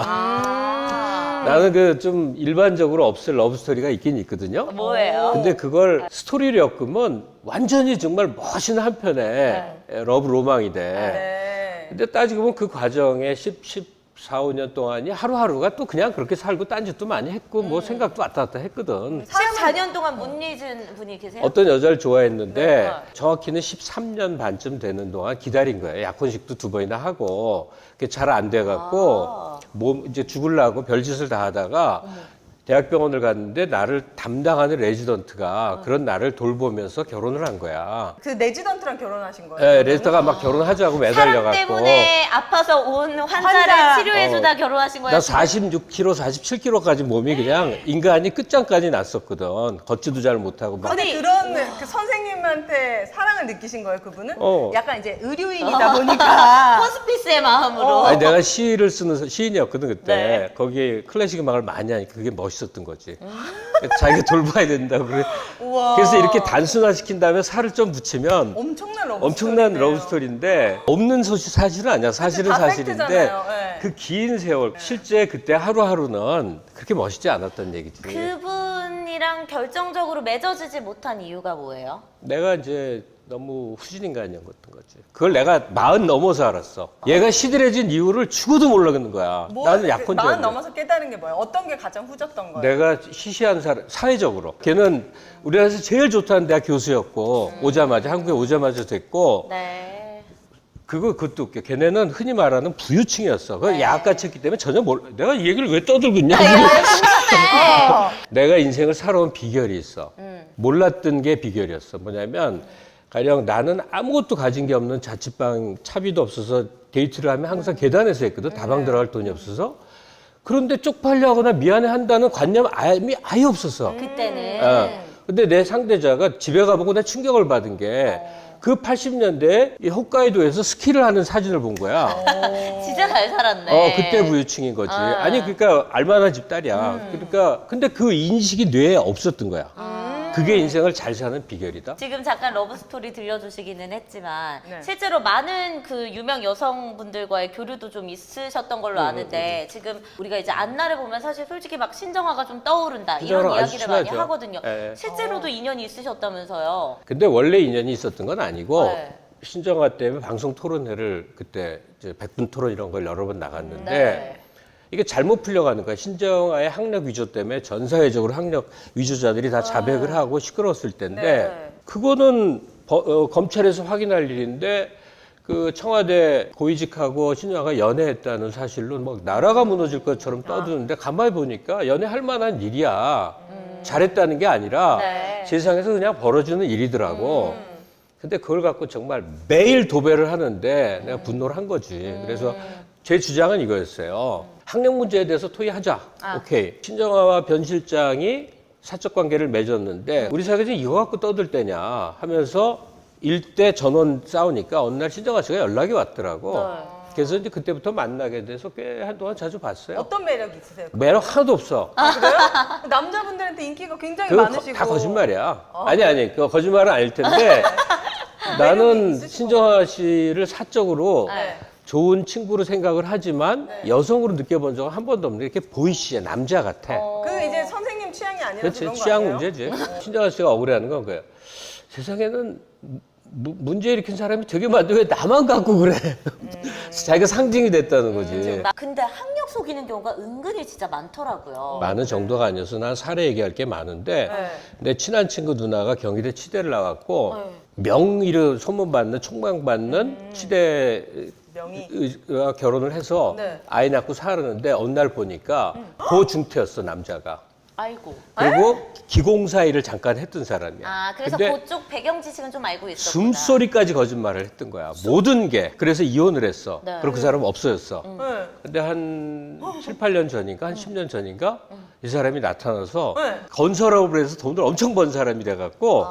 Speaker 1: 나는 그 좀 일반적으로 없을 러브스토리가 있긴 있거든요.
Speaker 3: 뭐예요?
Speaker 1: 근데 그걸 스토리를 엮으면 완전히 정말 멋있는 한 편의 러브 로망이 돼.
Speaker 2: 네.
Speaker 1: 근데 따지고 보면 그 과정에 14, 5년 동안이 하루하루가 또 그냥 그렇게 살고 딴짓도 많이 했고 뭐 생각도 왔다 갔다 했거든.
Speaker 3: 14년 동안 못 잊은 분이 계세요?
Speaker 1: 어떤 여자를 좋아했는데 정확히는 13년 반쯤 되는 동안 기다린 거예요. 약혼식도 2번이나 하고 그게 잘 안 돼갖고 몸 이제 죽으려고 별짓을 다 하다가 대학병원을 갔는데 나를 담당하는 레지던트가 그런 나를 돌보면서 결혼을 한 거야.
Speaker 2: 그 레지던트랑 결혼하신 거예요?
Speaker 1: 예, 레지던트가 막 결혼하자고
Speaker 3: 사람
Speaker 1: 매달려갖고
Speaker 3: 때문에 아파서 온 환자를
Speaker 2: 환자.
Speaker 3: 치료해주다 결혼하신 거예요?
Speaker 1: 나 46kg, 47kg까지 몸이 그냥 인간이 끝장까지 났었거든. 걷지도 잘 못하고 막.
Speaker 2: 근데 그런 그 선생님한테 사랑을 느끼신 거예요, 그분은?
Speaker 1: 어.
Speaker 2: 약간 이제 의료인이다 보니까.
Speaker 3: 호스피스의 마음으로.
Speaker 1: 아니 내가 시를 쓰는 시인이었거든 그때.
Speaker 3: 네.
Speaker 1: 거기에 클래식 음악을 많이 하니까 그게 멋있었던 거지. 자기가 돌봐야 된다고 그래.
Speaker 2: 우와.
Speaker 1: 그래서 이렇게 단순화시킨 다음에 살을 좀 붙이면
Speaker 2: 엄청난
Speaker 1: 엄청난
Speaker 2: 러브스토리네요.
Speaker 1: 러브스토리인데 없는 소식 사실은 아니야. 사실은
Speaker 2: 다
Speaker 1: 사실인데
Speaker 2: 팩트잖아요. 네.
Speaker 1: 그 긴 세월 실제 그때 하루하루는 그렇게 멋있지 않았던 얘기지.
Speaker 3: 그분이랑 결정적으로 맺어지지 못한 이유가 뭐예요?
Speaker 1: 내가 이제 너무 후진인간이었던 거지. 그걸 내가 40 넘어서 알았어. 얘가 시들해진 이유를 죽어도 모르겠는 거야. 나는 약혼자였는데.
Speaker 2: 40 넘어서 깨달은 게 뭐예요? 어떤 게 가장 후졌던 거예요?
Speaker 1: 내가 시시한 사람, 사회적으로. 걔는 우리나라에서 제일 좋다는 대학 교수였고, 오자마자, 한국에 오자마자 됐고,
Speaker 3: 네.
Speaker 1: 그것도 웃겨. 걔네는 흔히 말하는 부유층이었어. 그걸 야학같이 했기 때문에 전혀 내가 이 얘기를 왜 떠들고 있냐. 내가 인생을 살아온 비결이 있어. 몰랐던 게 비결이었어. 뭐냐면, 가령 나는 아무것도 가진 게 없는 자취방 차비도 없어서 데이트를 하면 항상 계단에서 했거든. 다방 들어갈 돈이 없어서. 그런데 쪽팔려 하거나 미안해 한다는 관념이 아예 없었어.
Speaker 3: 그때는.
Speaker 1: 근데 내 상대자가 집에 가보고 나 충격을 받은 게 그 80년대에 이 홋카이도에서 스키를 하는 사진을 본 거야.
Speaker 3: 진짜 잘 살았네.
Speaker 1: 그때 부유층인 거지. 아니 그러니까 알만한 집 딸이야. 그러니까 근데 그 인식이 뇌에 없었던 거야. 그게 인생을 잘 사는 비결이다.
Speaker 3: 지금 잠깐 러브스토리 들려주시기는 했지만
Speaker 2: 네.
Speaker 3: 실제로 많은 그 유명 여성분들과의 교류도 좀 있으셨던 걸로 아는데 지금 우리가 이제 안나를 보면 사실 솔직히 막 신정아가 좀 떠오른다 이런
Speaker 1: 신정아가 아주
Speaker 3: 이야기를 많이
Speaker 1: 친하죠.
Speaker 3: 하거든요.
Speaker 1: 예.
Speaker 3: 실제로도 인연이 있으셨다면서요.
Speaker 1: 근데 원래 인연이 있었던 건 아니고
Speaker 3: 네.
Speaker 1: 신정아 때문에 방송 토론회를 그때 이제 100분 토론 이런 걸 여러 번 나갔는데
Speaker 3: 네.
Speaker 1: 이게 잘못 풀려가는 거야. 신정아의 학력 위조 때문에 전 사회적으로 학력 위조자들이 다 자백을 하고 시끄러웠을 텐데
Speaker 2: 네.
Speaker 1: 그거는 검찰에서 확인할 일인데 그 청와대 고위직하고 신정아가 연애했다는 사실로 막 나라가 무너질 것처럼 떠드는데 가만히 보니까 연애할 만한 일이야. 잘했다는 게 아니라
Speaker 3: 네.
Speaker 1: 세상에서 그냥 벌어지는 일이더라고. 근데 그걸 갖고 정말 매일 도배를 하는데 내가 분노를 한 거지. 그래서 제 주장은 이거였어요. 학력 문제에 대해서 토의하자. 오케이. 신정아와 변 실장이 사적 관계를 맺었는데 우리 사회에서 이거 갖고 떠들 때냐 하면서 일대 전원 싸우니까 어느 날 신정아 씨가 연락이 왔더라고. 그래서 이제 그때부터 만나게 돼서 꽤 한동안 자주 봤어요.
Speaker 2: 어떤 매력이 있으세요?
Speaker 1: 매력 하나도 없어.
Speaker 2: 그래요? 남자분들한테 인기가 굉장히
Speaker 1: 그거
Speaker 2: 많으시고.
Speaker 1: 다 거짓말이야. 아니, 그거 거짓말은 아닐 텐데 나는
Speaker 2: 있으실
Speaker 1: 신정아 씨를 사적으로
Speaker 2: 네.
Speaker 1: 좋은 친구로 생각을 하지만 여성으로 느껴본 적은 한 번도 없는데 이렇게 보이시야 남자 같아.
Speaker 2: 그 이제 선생님 취향이 아니라서
Speaker 1: 그렇지,
Speaker 2: 그런 거
Speaker 1: 취향
Speaker 2: 아니에요?
Speaker 1: 문제지. 신정아 씨가 억울해하는 건 그거야. 세상에는 문제 일으킨 사람이 되게 많은데 왜 나만 갖고 그래? 자기가 상징이 됐다는 거지.
Speaker 3: 근데 학력 속이는 경우가 은근히 진짜 많더라고요.
Speaker 1: 많은 정도가 아니어서 난 사례 얘기할 게 많은데
Speaker 2: 네.
Speaker 1: 내 친한 친구 누나가 경희대 치대를 나갔고 명의로 소문받는 총망받는 치대
Speaker 2: 명의.
Speaker 1: 결혼을 해서
Speaker 2: 네.
Speaker 1: 아이 낳고 살았는데 어느 날 보니까 고중퇴였어 남자가.
Speaker 3: 아이고.
Speaker 1: 그리고 기공사 일을 잠깐 했던 사람이야.
Speaker 3: 아, 그래서
Speaker 1: 근데
Speaker 3: 그쪽 배경 지식은 좀 알고 있었구나.
Speaker 1: 숨소리까지 거짓말을 했던 거야. 모든 게. 그래서 이혼을 했어.
Speaker 3: 네.
Speaker 1: 그리고 그 사람은 없어졌어.
Speaker 2: 네.
Speaker 1: 근데 한 7, 8년 전인가, 한 10년 전인가, 이 사람이 나타나서
Speaker 2: 네.
Speaker 1: 건설업을 해서 돈을 엄청 번 사람이 돼갖고,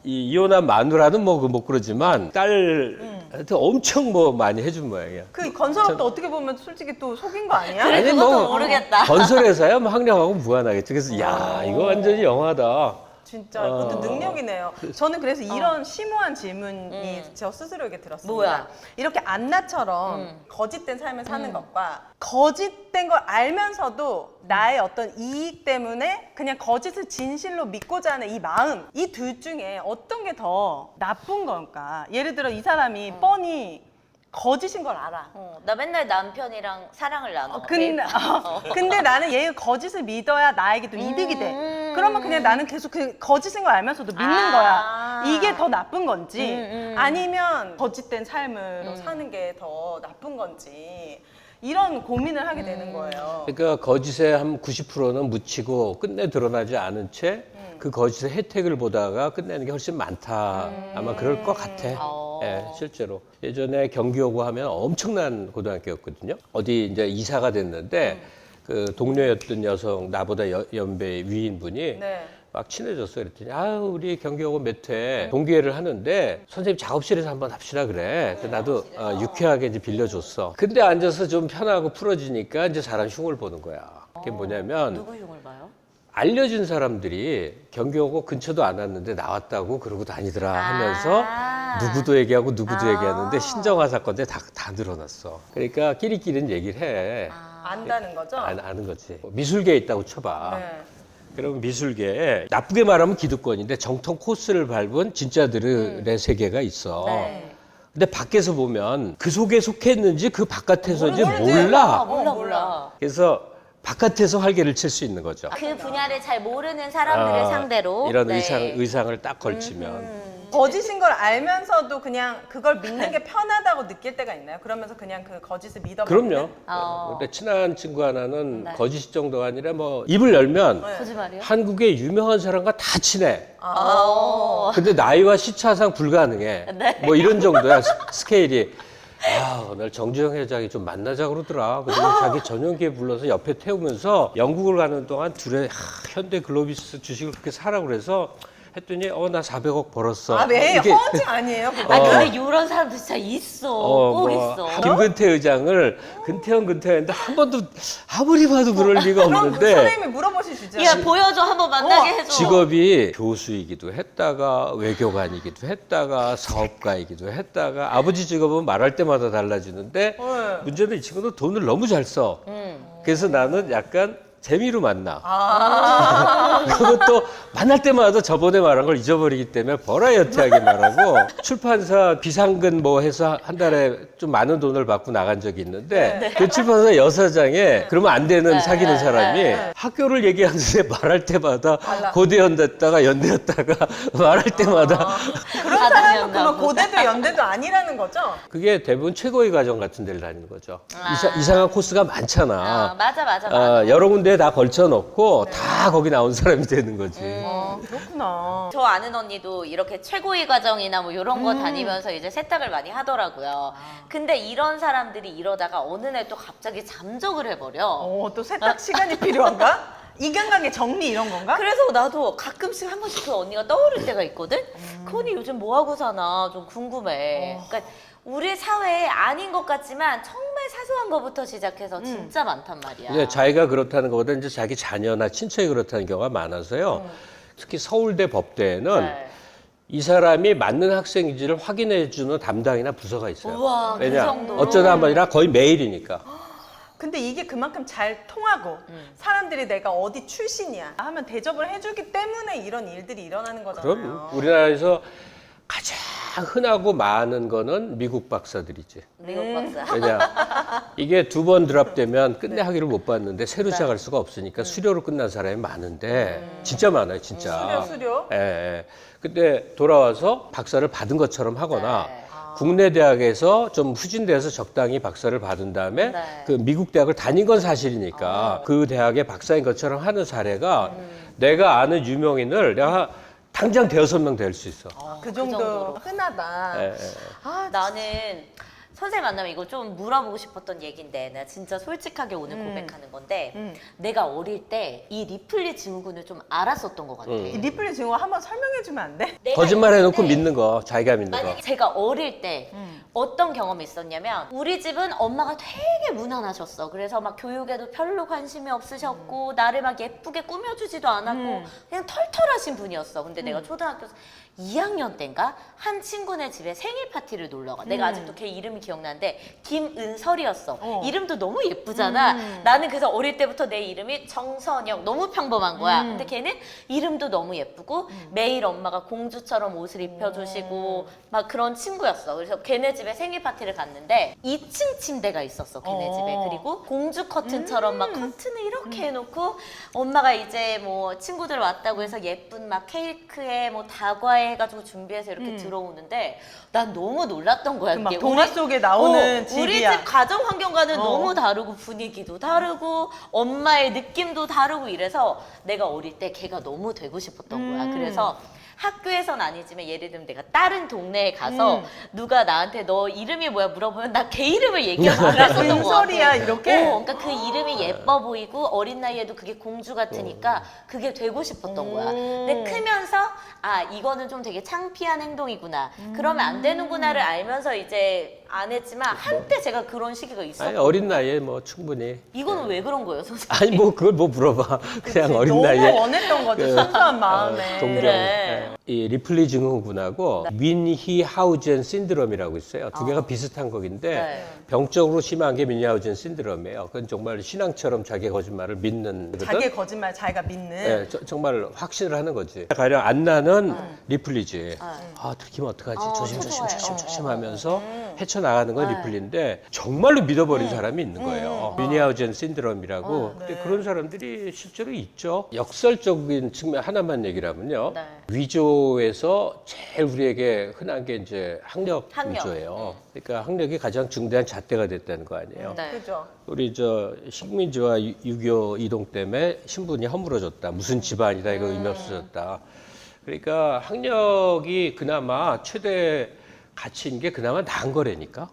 Speaker 1: 이 이혼한 마누라는 뭐 못 그러지만, 딸한테 엄청 뭐 많이 해준 모양이야.
Speaker 2: 그 건설업도 어떻게 보면 솔직히 또 속인 거 아니야?
Speaker 3: 그래, 그것도 모르겠다.
Speaker 1: 건설회사야 뭐 학력하고 무관하겠지. 그래서, 야, 이거 완전히 영화다.
Speaker 2: 진짜 그것도 능력이네요. 저는 그래서 이런 심오한 질문이 저 스스로에게 들었습니다.
Speaker 3: 뭐야?
Speaker 2: 이렇게 안나처럼 거짓된 삶을 사는 것과 거짓된 걸 알면서도 나의 어떤 이익 때문에 그냥 거짓을 진실로 믿고자 하는 이 마음, 이 둘 중에 어떤 게 더 나쁜 걸까? 예를 들어 이 사람이 뻔히 거짓인 걸 알아.
Speaker 3: 나 맨날 남편이랑 사랑을 나눠.
Speaker 2: 근데 나는 얘의 거짓을 믿어야 나에게도 이득이 돼. 그러면 그냥 나는 계속 그 거짓인 걸 알면서도 믿는
Speaker 3: 아.
Speaker 2: 거야. 이게 더 나쁜 건지 아니면 거짓된 삶으로 사는 게 더 나쁜 건지 이런 고민을 하게 되는 거예요.
Speaker 1: 그러니까 거짓의 한 90%는 묻히고 끝내 드러나지 않은 채 그 거짓의 혜택을 보다가 끝내는 게 훨씬 많다. 아마 그럴 것 같아. 예, 실제로. 예전에 경기여고 하면 엄청난 고등학교였거든요. 어디 이제 이사가 됐는데 그 동료였던 여성, 나보다 연배 위인분이
Speaker 2: 네.
Speaker 1: 막 친해졌어. 그랬더니, 아유, 우리 경기여고 몇 회 동기회를 하는데 선생님 작업실에서 한번 합시다 그래. 그래서 나도 유쾌하게 이제 빌려줬어. 근데 앉아서 좀 편하고 풀어지니까 이제 사람 흉을 보는 거야. 그게 뭐냐면
Speaker 3: 누구 흉을 봐요?
Speaker 1: 알려진 사람들이 경기여고 근처도 안 왔는데 나왔다고 그러고 다니더라 하면서 누구도 얘기하고 누구도 얘기하는데 신정아 사건 때 다 늘어났어. 그러니까 끼리끼리는 얘기를 해.
Speaker 2: 안다는 거죠?
Speaker 1: 아는 거지. 미술계에 있다고 쳐봐.
Speaker 2: 네.
Speaker 1: 그러면 미술계에 나쁘게 말하면 기득권인데 정통 코스를 밟은 진짜들의 세계가 있어.
Speaker 3: 네.
Speaker 1: 근데 밖에서 보면 그 속에 속했는지 그 바깥에서인지
Speaker 2: 모르지.
Speaker 1: 몰라.
Speaker 3: 몰라.
Speaker 1: 그래서 바깥에서 활개를 칠 수 있는 거죠.
Speaker 3: 그 분야를 잘 모르는 사람들을 상대로
Speaker 1: 이런
Speaker 3: 네.
Speaker 1: 의상을 딱 걸치면
Speaker 2: 거짓인 걸 알면서도 그냥 그걸 믿는 게 편하다고 느낄 때가 있나요? 그러면서 그냥 그 거짓을 믿어버리는?
Speaker 1: 그럼요. 근데 친한 친구 하나는
Speaker 3: 네.
Speaker 1: 거짓 정도가 아니라 뭐 입을 열면
Speaker 3: 거짓말이요?
Speaker 1: 한국의 유명한 사람과 다 친해.
Speaker 3: 아.
Speaker 1: 근데 나이와 시차상 불가능해.
Speaker 3: 네.
Speaker 1: 뭐 이런 정도야 스케일이. 아, 오늘 정주영 회장이 좀 만나자 그러더라. 그래서 자기 전용기에 불러서 옆에 태우면서 영국을 가는 동안 현대 글로비스 주식을 그렇게 사라고 그래서 했더니 나 400억 벌었어.
Speaker 2: 아, 네.
Speaker 1: 이게
Speaker 2: 허언증 아니에요, 그거?
Speaker 3: 아 근데 이런 사람들 진짜 있어. 꼭 있어.
Speaker 1: 김근태 의장을 근태현 했는데 한 번도 아무리 봐도 그럴 리가
Speaker 2: 그럼 그
Speaker 1: 없는데
Speaker 2: 선생님이 물어보시죠.
Speaker 3: 야 보여줘 한번 만나게 해줘.
Speaker 1: 직업이 교수이기도 했다가 외교관이기도 했다가 사업가이기도 했다가 아버지 직업은 말할 때마다 달라지는데 문제는 이 친구는 돈을 너무 잘 써. 그래서 나는 약간 재미로 만나. 그것도 만날 때마다 저번에 말한 걸 잊어버리기 때문에 버라이어티하게 말하고 출판사 비상근 뭐 해서 한 달에 좀 많은 돈을 받고 나간 적이 있는데 그 출판사 여사장에 그러면 안 되는 사귀는 사람이 학교를 얘기하는데 말할 때마다 고대연 됐다가 연대였다가 말할 때마다
Speaker 2: 그런 사람은 그러면 고대도 연대도 아니라는 거죠?
Speaker 1: 그게 대부분 최고의 과정 같은 데를 다니는 거죠. 이상한 코스가 많잖아.
Speaker 3: 맞아.
Speaker 1: 여러 군데에 다 걸쳐놓고 다 거기 나온 사람이 되는 거지.
Speaker 2: 그렇구나.
Speaker 3: 저 아는 언니도 이렇게 최고의 과정이나 뭐 이런 거 다니면서 이제 세탁을 많이 하더라고요. 근데 이런 사람들이 이러다가 어느 날 또 갑자기 잠적을 해버려.
Speaker 2: 또 세탁 시간이 필요한가? 인간관계 정리 이런 건가?
Speaker 3: 그래서 나도 가끔씩 한 번씩 그 언니가 떠오를 때가 있거든? 그 언니 요즘 뭐 하고 사나 좀 궁금해. 그러니까 우리 사회에 아닌 것 같지만 정말 사소한 것부터 시작해서 진짜 많단 말이야.
Speaker 1: 이제 자기가 그렇다는 것보다 이제 자기 자녀나 친척이 그렇다는 경우가 많아서요. 특히 서울대 법대에는
Speaker 3: 네.
Speaker 1: 이 사람이 맞는 학생인지를 확인해주는 담당이나 부서가 있어요.
Speaker 3: 우와, 그
Speaker 1: 왜냐?
Speaker 3: 정도로?
Speaker 1: 어쩌다 한 번이라 거의 매일이니까.
Speaker 2: 근데 이게 그만큼 잘 통하고 사람들이 내가 어디 출신이야 하면 대접을 해주기 때문에 이런 일들이 일어나는 거잖아요.
Speaker 1: 그럼 우리나라에서 가장 흔하고 많은 거는 미국 박사들이지.
Speaker 3: 미국 박사.
Speaker 1: 왜냐? 이게 두 번 드랍되면 끝내 학위를 못 받는데 새로 시작할 수가 없으니까 수료로 끝난 사람이 많은데 진짜 많아요, 진짜.
Speaker 2: 수료?
Speaker 1: 예. 근데 돌아와서 박사를 받은 것처럼 하거나
Speaker 3: 네.
Speaker 1: 국내 대학에서 좀 후진돼서 적당히 박사를 받은 다음에
Speaker 3: 네.
Speaker 1: 그 미국 대학을 다닌 건 사실이니까 그 대학의 박사인 것처럼 하는 사례가 내가 아는 유명인을 내가 당장 5명 될 수 있어.
Speaker 2: 그 정도로 흔하다.
Speaker 1: 예, 예.
Speaker 3: 나는 선생님 만나면 이거 좀 물어보고 싶었던 얘기인데 내가 진짜 솔직하게 오늘 고백하는 건데 내가 어릴 때 이 리플리 증후군을 좀 알았었던 것 같아.
Speaker 2: 이 리플리 증후군 한번 설명해주면 안 돼?
Speaker 3: 내가
Speaker 1: 거짓말 해놓고
Speaker 3: 있는데
Speaker 1: 믿는 거, 자기가 믿는 거.
Speaker 3: 만약에 제가 어릴 때 어떤 경험이 있었냐면 우리 집은 엄마가 되게 무난하셨어. 그래서 막 교육에도 별로 관심이 없으셨고 나를 막 예쁘게 꾸며주지도 않았고 그냥 털털하신 분이었어. 근데 내가 초등학교 2학년 때인가 한 친구네 집에 생일 파티를 놀러 가. 내가 아직도 걔 이름이 기억나는데 김은설이었어. 이름도 너무 예쁘잖아. 나는 그래서 어릴 때부터 내 이름이 정선영 너무 평범한 거야. 근데 걔는 이름도 너무 예쁘고 매일 엄마가 공주처럼 옷을 입혀주시고 막 그런 친구였어. 그래서 걔네 집에 생일 파티를 갔는데 2층 침대가 있었어. 걔네 집에. 그리고 공주 커튼처럼 막 커튼을 이렇게 해놓고 엄마가 이제 뭐 친구들 왔다고 해서 예쁜 막 케이크에 뭐 다과에 해가지고 준비해서 이렇게 들어오는데 난 너무 놀랐던 거야.
Speaker 2: 막
Speaker 3: 그게
Speaker 2: 동화 속에 나오는
Speaker 3: 우리
Speaker 2: 집이야.
Speaker 3: 집 가정 환경과는 너무 다르고 분위기도 다르고 엄마의 느낌도 다르고 이래서 내가 어릴 때 걔가 너무 되고 싶었던 거야. 그래서 학교에선 아니지만 예를 들면 내가 다른 동네에 가서 누가 나한테 너 이름이 뭐야 물어보면 나 걔 이름을 얘기하고 그랬었던 거 같아.
Speaker 2: 은설이야 이렇게?
Speaker 3: 그러니까 그 이름이 예뻐 보이고 어린 나이에도 그게 공주 같으니까 그게 되고 싶었던 거야. 근데 크면서 아 이거는 좀 되게 창피한 행동이구나. 그러면 안 되는구나를 알면서 이제 안 했지만 한때 제가 그런 시기가
Speaker 1: 아니,
Speaker 3: 있었고
Speaker 1: 어린 나이에 뭐 충분히.
Speaker 3: 이거는 왜 그런 거예요, 선생님?
Speaker 1: 아니, 뭐 그걸 뭐 물어봐. 그냥 어린
Speaker 2: 너무
Speaker 1: 나이에.
Speaker 2: 원했던 거지, 순수한 마음에.
Speaker 1: 동경.
Speaker 3: 그래.
Speaker 1: 예. 이 리플리 증후군하고 미니하우젠 신드롬이라고 있어요. 두 개가 비슷한 거긴데
Speaker 3: 네.
Speaker 1: 병적으로 심한 게 미니하우젠 신드롬이에요. 그건 정말 신앙처럼 자기의 거짓말을 믿는 거거든.
Speaker 2: 자기의 거짓말 자기가 믿는.
Speaker 1: 예, 정말 확신을 하는 거지. 가령 안나는 리플리지. 아, 들키면 어떡하지? 조심 하면서 헤쳐나가는 건 리플리인데 정말로 믿어버린 사람이 있는 거예요. 미니하우젠 신드롬이라고. 근데 그런 사람들이 실제로 있죠. 역설적인 측면 하나만 얘기를 하면요.
Speaker 3: 네.
Speaker 1: 위조에서 제일 우리에게 흔한 게 이제 학력
Speaker 3: 학력.
Speaker 1: 위조예요. 그러니까 학력이 가장 중대한 잣대가 됐다는 거 아니에요.
Speaker 3: 네.
Speaker 2: 그죠?
Speaker 1: 우리 저 식민지와 6.25 이동 때문에 신분이 허물어졌다. 무슨 집안이다. 이거 의미 없어졌다. 그러니까 학력이 그나마 최대 가치인 게 그나마 나은 거라니까.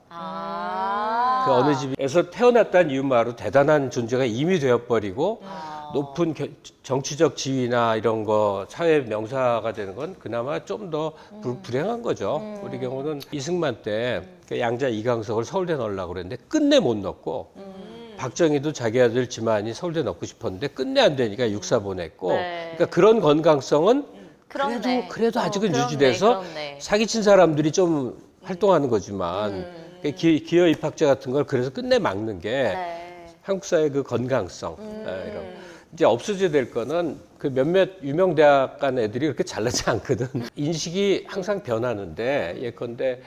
Speaker 1: 그 어느 집에서 태어났다는 이유만으로 대단한 존재가 이미 되어버리고 높은 정치적 지위나 이런 거 사회 명사가 되는 건 그나마 좀 더 불행한 거죠. 우리 경우는 이승만 때 양자 이강석을 서울대 넣으려고 그랬는데 끝내 못 넣고 박정희도 자기 아들 지만이 서울대 넣고 싶었는데 끝내 안 되니까 육사 보냈고
Speaker 3: 네.
Speaker 1: 그러니까 그런 건강성은
Speaker 3: 그렇네.
Speaker 1: 그래도 아직은
Speaker 3: 그렇네,
Speaker 1: 유지돼서
Speaker 3: 그렇네.
Speaker 1: 사기친 사람들이 좀 활동하는 거지만 기여 입학자 같은 걸 그래서 끝내 막는 게
Speaker 3: 네.
Speaker 1: 한국 사회의 그 건강성 이런 이제 없어져야 될 거는 그 몇몇 유명 대학 간 애들이 그렇게 잘나지 않거든. 인식이 항상 변하는데 예컨대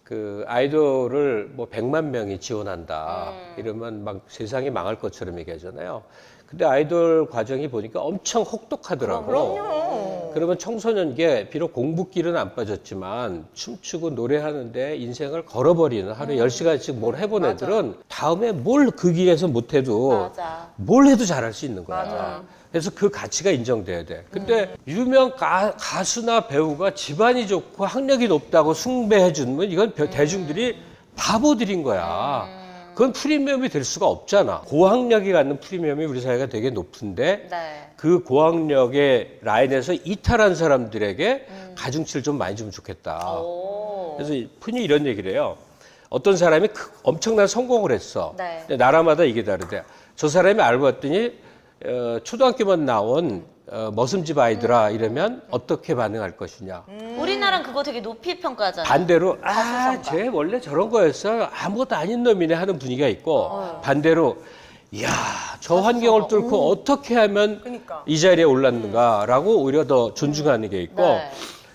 Speaker 1: 그 아이돌을 뭐 100만 명이 지원한다 이러면 막 세상이 망할 것처럼 얘기하잖아요. 근데 아이돌 과정이 보니까 엄청 혹독하더라고.
Speaker 2: 그럼요.
Speaker 1: 그러면 청소년기에 비록 공부길은 안 빠졌지만 춤추고 노래하는데 인생을 걸어버리는 하루에 10시간씩 뭘 해본 애들은 다음에 뭘 그 길에서 못해도
Speaker 3: 맞아.
Speaker 1: 뭘 해도 잘할 수 있는 거야.
Speaker 2: 맞아.
Speaker 1: 그래서 그 가치가 인정돼야 돼. 근데 유명 가수나 배우가 집안이 좋고 학력이 높다고 숭배해 주면 이건 대중들이 바보들인 거야. 그건 프리미엄이 될 수가 없잖아. 고학력이 갖는 프리미엄이 우리 사회가 되게 높은데
Speaker 3: 네.
Speaker 1: 그 고학력의 라인에서 이탈한 사람들에게 가중치를 좀 많이 주면 좋겠다.
Speaker 3: 오.
Speaker 1: 그래서 흔히 이런 얘기를 해요. 어떤 사람이 엄청난 성공을 했어.
Speaker 3: 네.
Speaker 1: 근데 나라마다 이게 다르대. 저 사람이 알고 봤더니 초등학교만 나온 머슴집 아이들아 이러면 어떻게 반응할 것이냐.
Speaker 3: 우리나라는 그거 되게 높이 평가하잖아요.
Speaker 1: 반대로
Speaker 3: 가수성가.
Speaker 1: 쟤 원래 저런 거였어. 아무것도 아닌 놈이네 하는 분위기가 있고 반대로 이야 저 환경을 뚫고 어떻게 하면
Speaker 2: 그러니까.
Speaker 1: 이 자리에 올랐는가라고 오히려 더 존중하는 게 있고
Speaker 3: 네.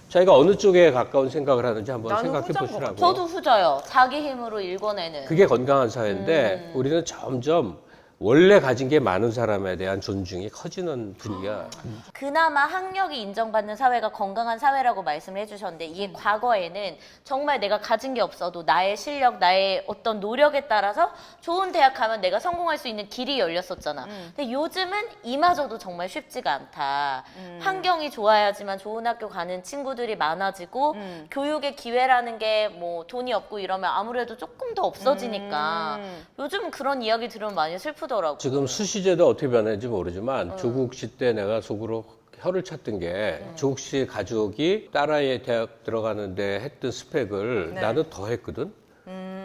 Speaker 1: 자기가 어느 쪽에 가까운 생각을 하는지 한번
Speaker 2: 나는
Speaker 1: 생각해
Speaker 2: 후자인 것
Speaker 1: 보시라고.
Speaker 3: 저도 후져요. 자기 힘으로 읽어내는.
Speaker 1: 그게 건강한 사회인데 우리는 점점 원래 가진 게 많은 사람에 대한 존중이 커지는 분위기가.
Speaker 3: 그나마 학력이 인정받는 사회가 건강한 사회라고 말씀을 해주셨는데 이게 과거에는 정말 내가 가진 게 없어도 나의 실력, 나의 어떤 노력에 따라서 좋은 대학 가면 내가 성공할 수 있는 길이 열렸었잖아. 근데 요즘은 이마저도 정말 쉽지가 않다. 환경이 좋아야지만 좋은 학교 가는 친구들이 많아지고 교육의 기회라는 게 뭐 돈이 없고 이러면 아무래도 조금 더 없어지니까 요즘은 그런 이야기 들으면 많이 슬프더라고.
Speaker 1: 지금 수시제도 어떻게 변했는지 모르지만 조국 씨 때 내가 속으로 혀를 찼던 게 조국 씨 가족이 딸아이 대학 들어가는데 했던 스펙을
Speaker 2: 네.
Speaker 1: 나는 더 했거든.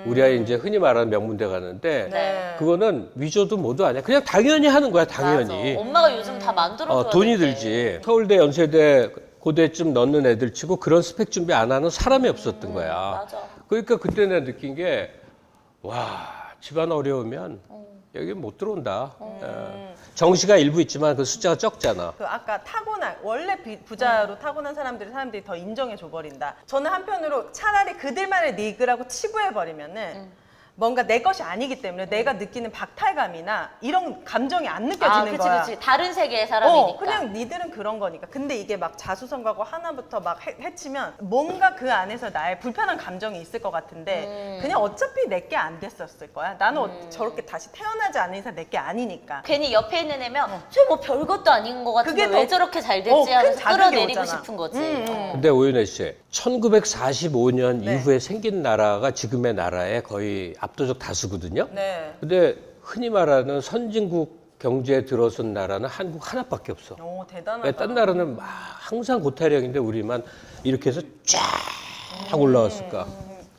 Speaker 1: 우리 아이 이제 흔히 말하는 명문대 가는데
Speaker 2: 네.
Speaker 1: 그거는 위조도 뭐도 아니야. 그냥 당연히 하는 거야, 당연히.
Speaker 3: 맞아. 엄마가 요즘 다 만들어줘야
Speaker 1: 돈이
Speaker 3: 되는데.
Speaker 1: 들지. 서울대, 연세대, 고대쯤 넣는 애들 치고 그런 스펙 준비 안 하는 사람이 없었던 거야.
Speaker 3: 맞아.
Speaker 1: 그러니까 그때 내가 느낀 게, 와, 집안 어려우면 여기 못 들어온다. 정시가 일부 있지만 그 숫자가 적잖아.
Speaker 2: 그 아까 타고난 원래 부자로 타고난 사람들이 더 인정해 줘 버린다. 저는 한편으로 차라리 그들만의 리그라고 치부해 버리면은 뭔가 내 것이 아니기 때문에 내가 느끼는 박탈감이나 이런 감정이 안 느껴지는
Speaker 3: 그치,
Speaker 2: 거야.
Speaker 3: 그치. 다른 세계의 사람이니까.
Speaker 2: 그냥 니들은 그런 거니까. 근데 이게 막 자수성가고 하나부터 막 해치면 뭔가 그 안에서 나의 불편한 감정이 있을 것 같은데 그냥 어차피 내게 안 됐었을 거야. 나는 저렇게 다시 태어나지 않은 이상 내게 아니니까.
Speaker 3: 괜히 옆에 있는 애면 쟤 뭐 별것도 아닌 것 같은데
Speaker 2: 그게
Speaker 3: 왜
Speaker 2: 더-
Speaker 3: 저렇게 잘 됐지
Speaker 2: 큰
Speaker 3: 하면서
Speaker 2: 자극이
Speaker 3: 끌어내리고
Speaker 2: 오잖아.
Speaker 3: 싶은 거지.
Speaker 1: 근데 오윤혜 씨, 1945년
Speaker 2: 네.
Speaker 1: 이후에 생긴 나라가 지금의 나라의 거의 압도적 다수거든요.
Speaker 2: 네.
Speaker 1: 근데 흔히 말하는 선진국 경제에 들어선 나라는 한국 하나밖에 없어.
Speaker 2: 오, 대단하다.
Speaker 1: 왜 딴 나라는 막 항상 고타령인데 우리만 이렇게 해서 쫙 올라왔을까?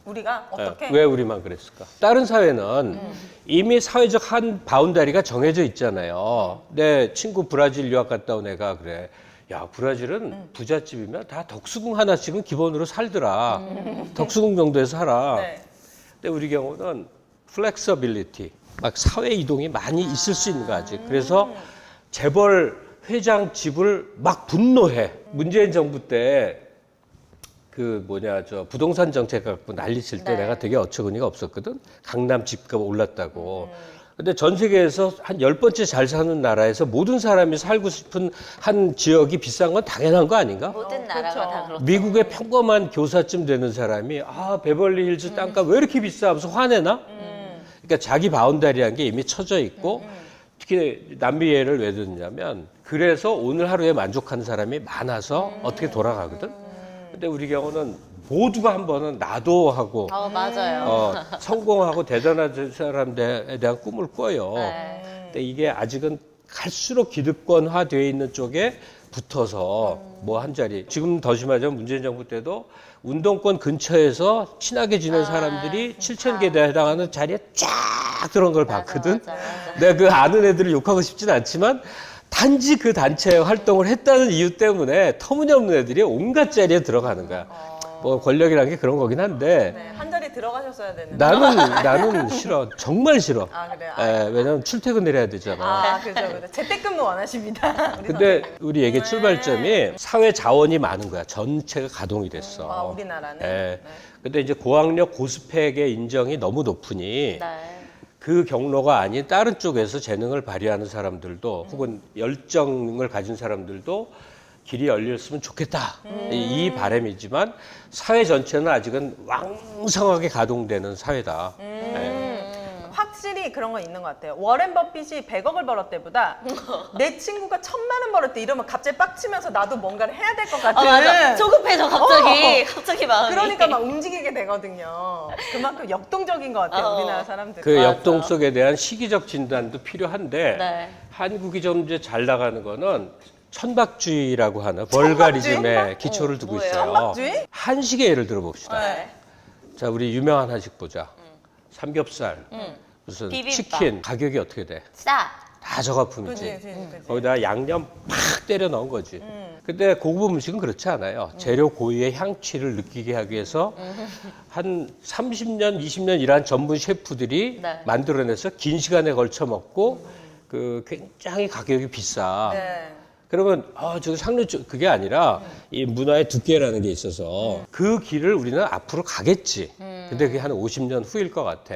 Speaker 2: 우리가 어떻게?
Speaker 1: 왜 우리만 그랬을까? 다른 사회는 이미 사회적 한 바운다리가 정해져 있잖아요. 내 친구 브라질 유학 갔다 온 애가 그래. 야, 브라질은 부잣집이면 다 덕수궁 하나씩은 기본으로 살더라. 덕수궁 정도에 살아.
Speaker 2: 네.
Speaker 1: 근데 우리 경우는 플렉서빌리티, 막 사회 이동이 많이 있을 수 있는 거 아직. 그래서 재벌 회장 집을 막 분노해. 문재인 정부 때 그 부동산 정책 갖고 난리칠 때
Speaker 3: 네.
Speaker 1: 내가 되게 어처구니가 없었거든. 강남 집값 올랐다고. 근데 전 세계에서 한 10번째 잘 사는 나라에서 모든 사람이 살고 싶은 한 지역이 비싼 건 당연한 거 아닌가?
Speaker 3: 모든 나라가
Speaker 2: 그렇죠.
Speaker 3: 다 그렇죠.
Speaker 1: 미국의 평범한 교사쯤 되는 사람이 베벌리 힐즈 땅값 왜 이렇게 비싸 하면서 화내나? 그러니까 자기 바운다리한 게 이미 쳐져 있고 특히 남미 예를 왜 듣냐면 그래서 오늘 하루에 만족하는 사람이 많아서 어떻게 돌아가거든. 근데 우리 경우는 모두가 한 번은 나도 하고
Speaker 3: 맞아요.
Speaker 1: 성공하고 대단한 사람에 대한 꿈을 꿔요.
Speaker 3: 네.
Speaker 1: 근데 이게 아직은 갈수록 기득권화되어 있는 쪽에 붙어서 뭐 한 자리. 지금 더 심하자면 문재인 정부 때도 운동권 근처에서 친하게 지낸 사람들이 7,000개대에 해당하는 자리에 쫙 들어온 걸 봤거든.
Speaker 3: 맞아.
Speaker 1: 내가 그 아는 애들을 욕하고 싶진 않지만 단지 그 단체 활동을 했다는 이유 때문에 터무니없는 애들이 온갖 자리에 들어가는 거야. 뭐 권력이라는 게 그런 거긴 한데
Speaker 2: 네, 한 자리 들어가셨어야 되는데.
Speaker 1: 나는 싫어. 정말 싫어.
Speaker 2: 아, 그래요?
Speaker 1: 왜냐면 출퇴근을 해야 되잖아.
Speaker 2: 아, 그죠. 재택근무 원하십니다. 우리
Speaker 1: 근데
Speaker 2: 선생님.
Speaker 1: 우리 얘기 출발점이 사회 자원이 많은 거야. 전체가 가동이 됐어.
Speaker 2: 아, 우리나라는.
Speaker 1: 예.
Speaker 2: 네.
Speaker 1: 근데 이제 고학력 고스펙의 인정이 너무 높으니
Speaker 3: 네.
Speaker 1: 그 경로가 아닌 다른 쪽에서 재능을 발휘하는 사람들도 혹은 열정을 가진 사람들도 길이 열렸으면 좋겠다. 이 바람이지만 사회 전체는 아직은 왕성하게 가동되는 사회다.
Speaker 2: 확실히 그런 건 있는 것 같아요. 워렌 버핏이 100억을 벌었 때보다 내 친구가 1,000만 원 벌었대 이러면 갑자기 빡치면서 나도 뭔가를 해야 될 것 같은.
Speaker 3: 맞아. 조급해져 갑자기 마음이.
Speaker 2: 그러니까 막 움직이게 되거든요. 그만큼 역동적인 것 같아요. 우리나라 사람들.
Speaker 1: 그 역동 속에 대한 시기적 진단도 필요한데
Speaker 3: 네.
Speaker 1: 한국이 좀 이제 잘 나가는 거는 천박주의라고 하는 벌가리즘에 기초를 두고
Speaker 3: 뭐예요?
Speaker 1: 있어요.
Speaker 2: 천박주의?
Speaker 1: 한식의 예를 들어봅시다.
Speaker 2: 네.
Speaker 1: 자, 우리 유명한 한식 보자. 삼겹살, 무슨
Speaker 3: 비빔밥.
Speaker 1: 치킨 가격이 어떻게 돼?
Speaker 3: 싸.
Speaker 1: 다 저가품이지.
Speaker 2: 그치.
Speaker 1: 거기다 양념 팍 때려 넣은 거지. 근데 고급 음식은 그렇지 않아요. 재료 고유의 향취를 느끼게 하기 위해서 한 30년, 20년 일한 전문 셰프들이
Speaker 3: 네.
Speaker 1: 만들어내서 긴 시간에 걸쳐 먹고 그 굉장히 가격이 비싸.
Speaker 2: 네.
Speaker 1: 그러면 저 상류 쪽 그게 아니라 이 문화의 두께라는 게 있어서 그 길을 우리는 앞으로 가겠지. 근데 그게 한 50년 후일 것 같아.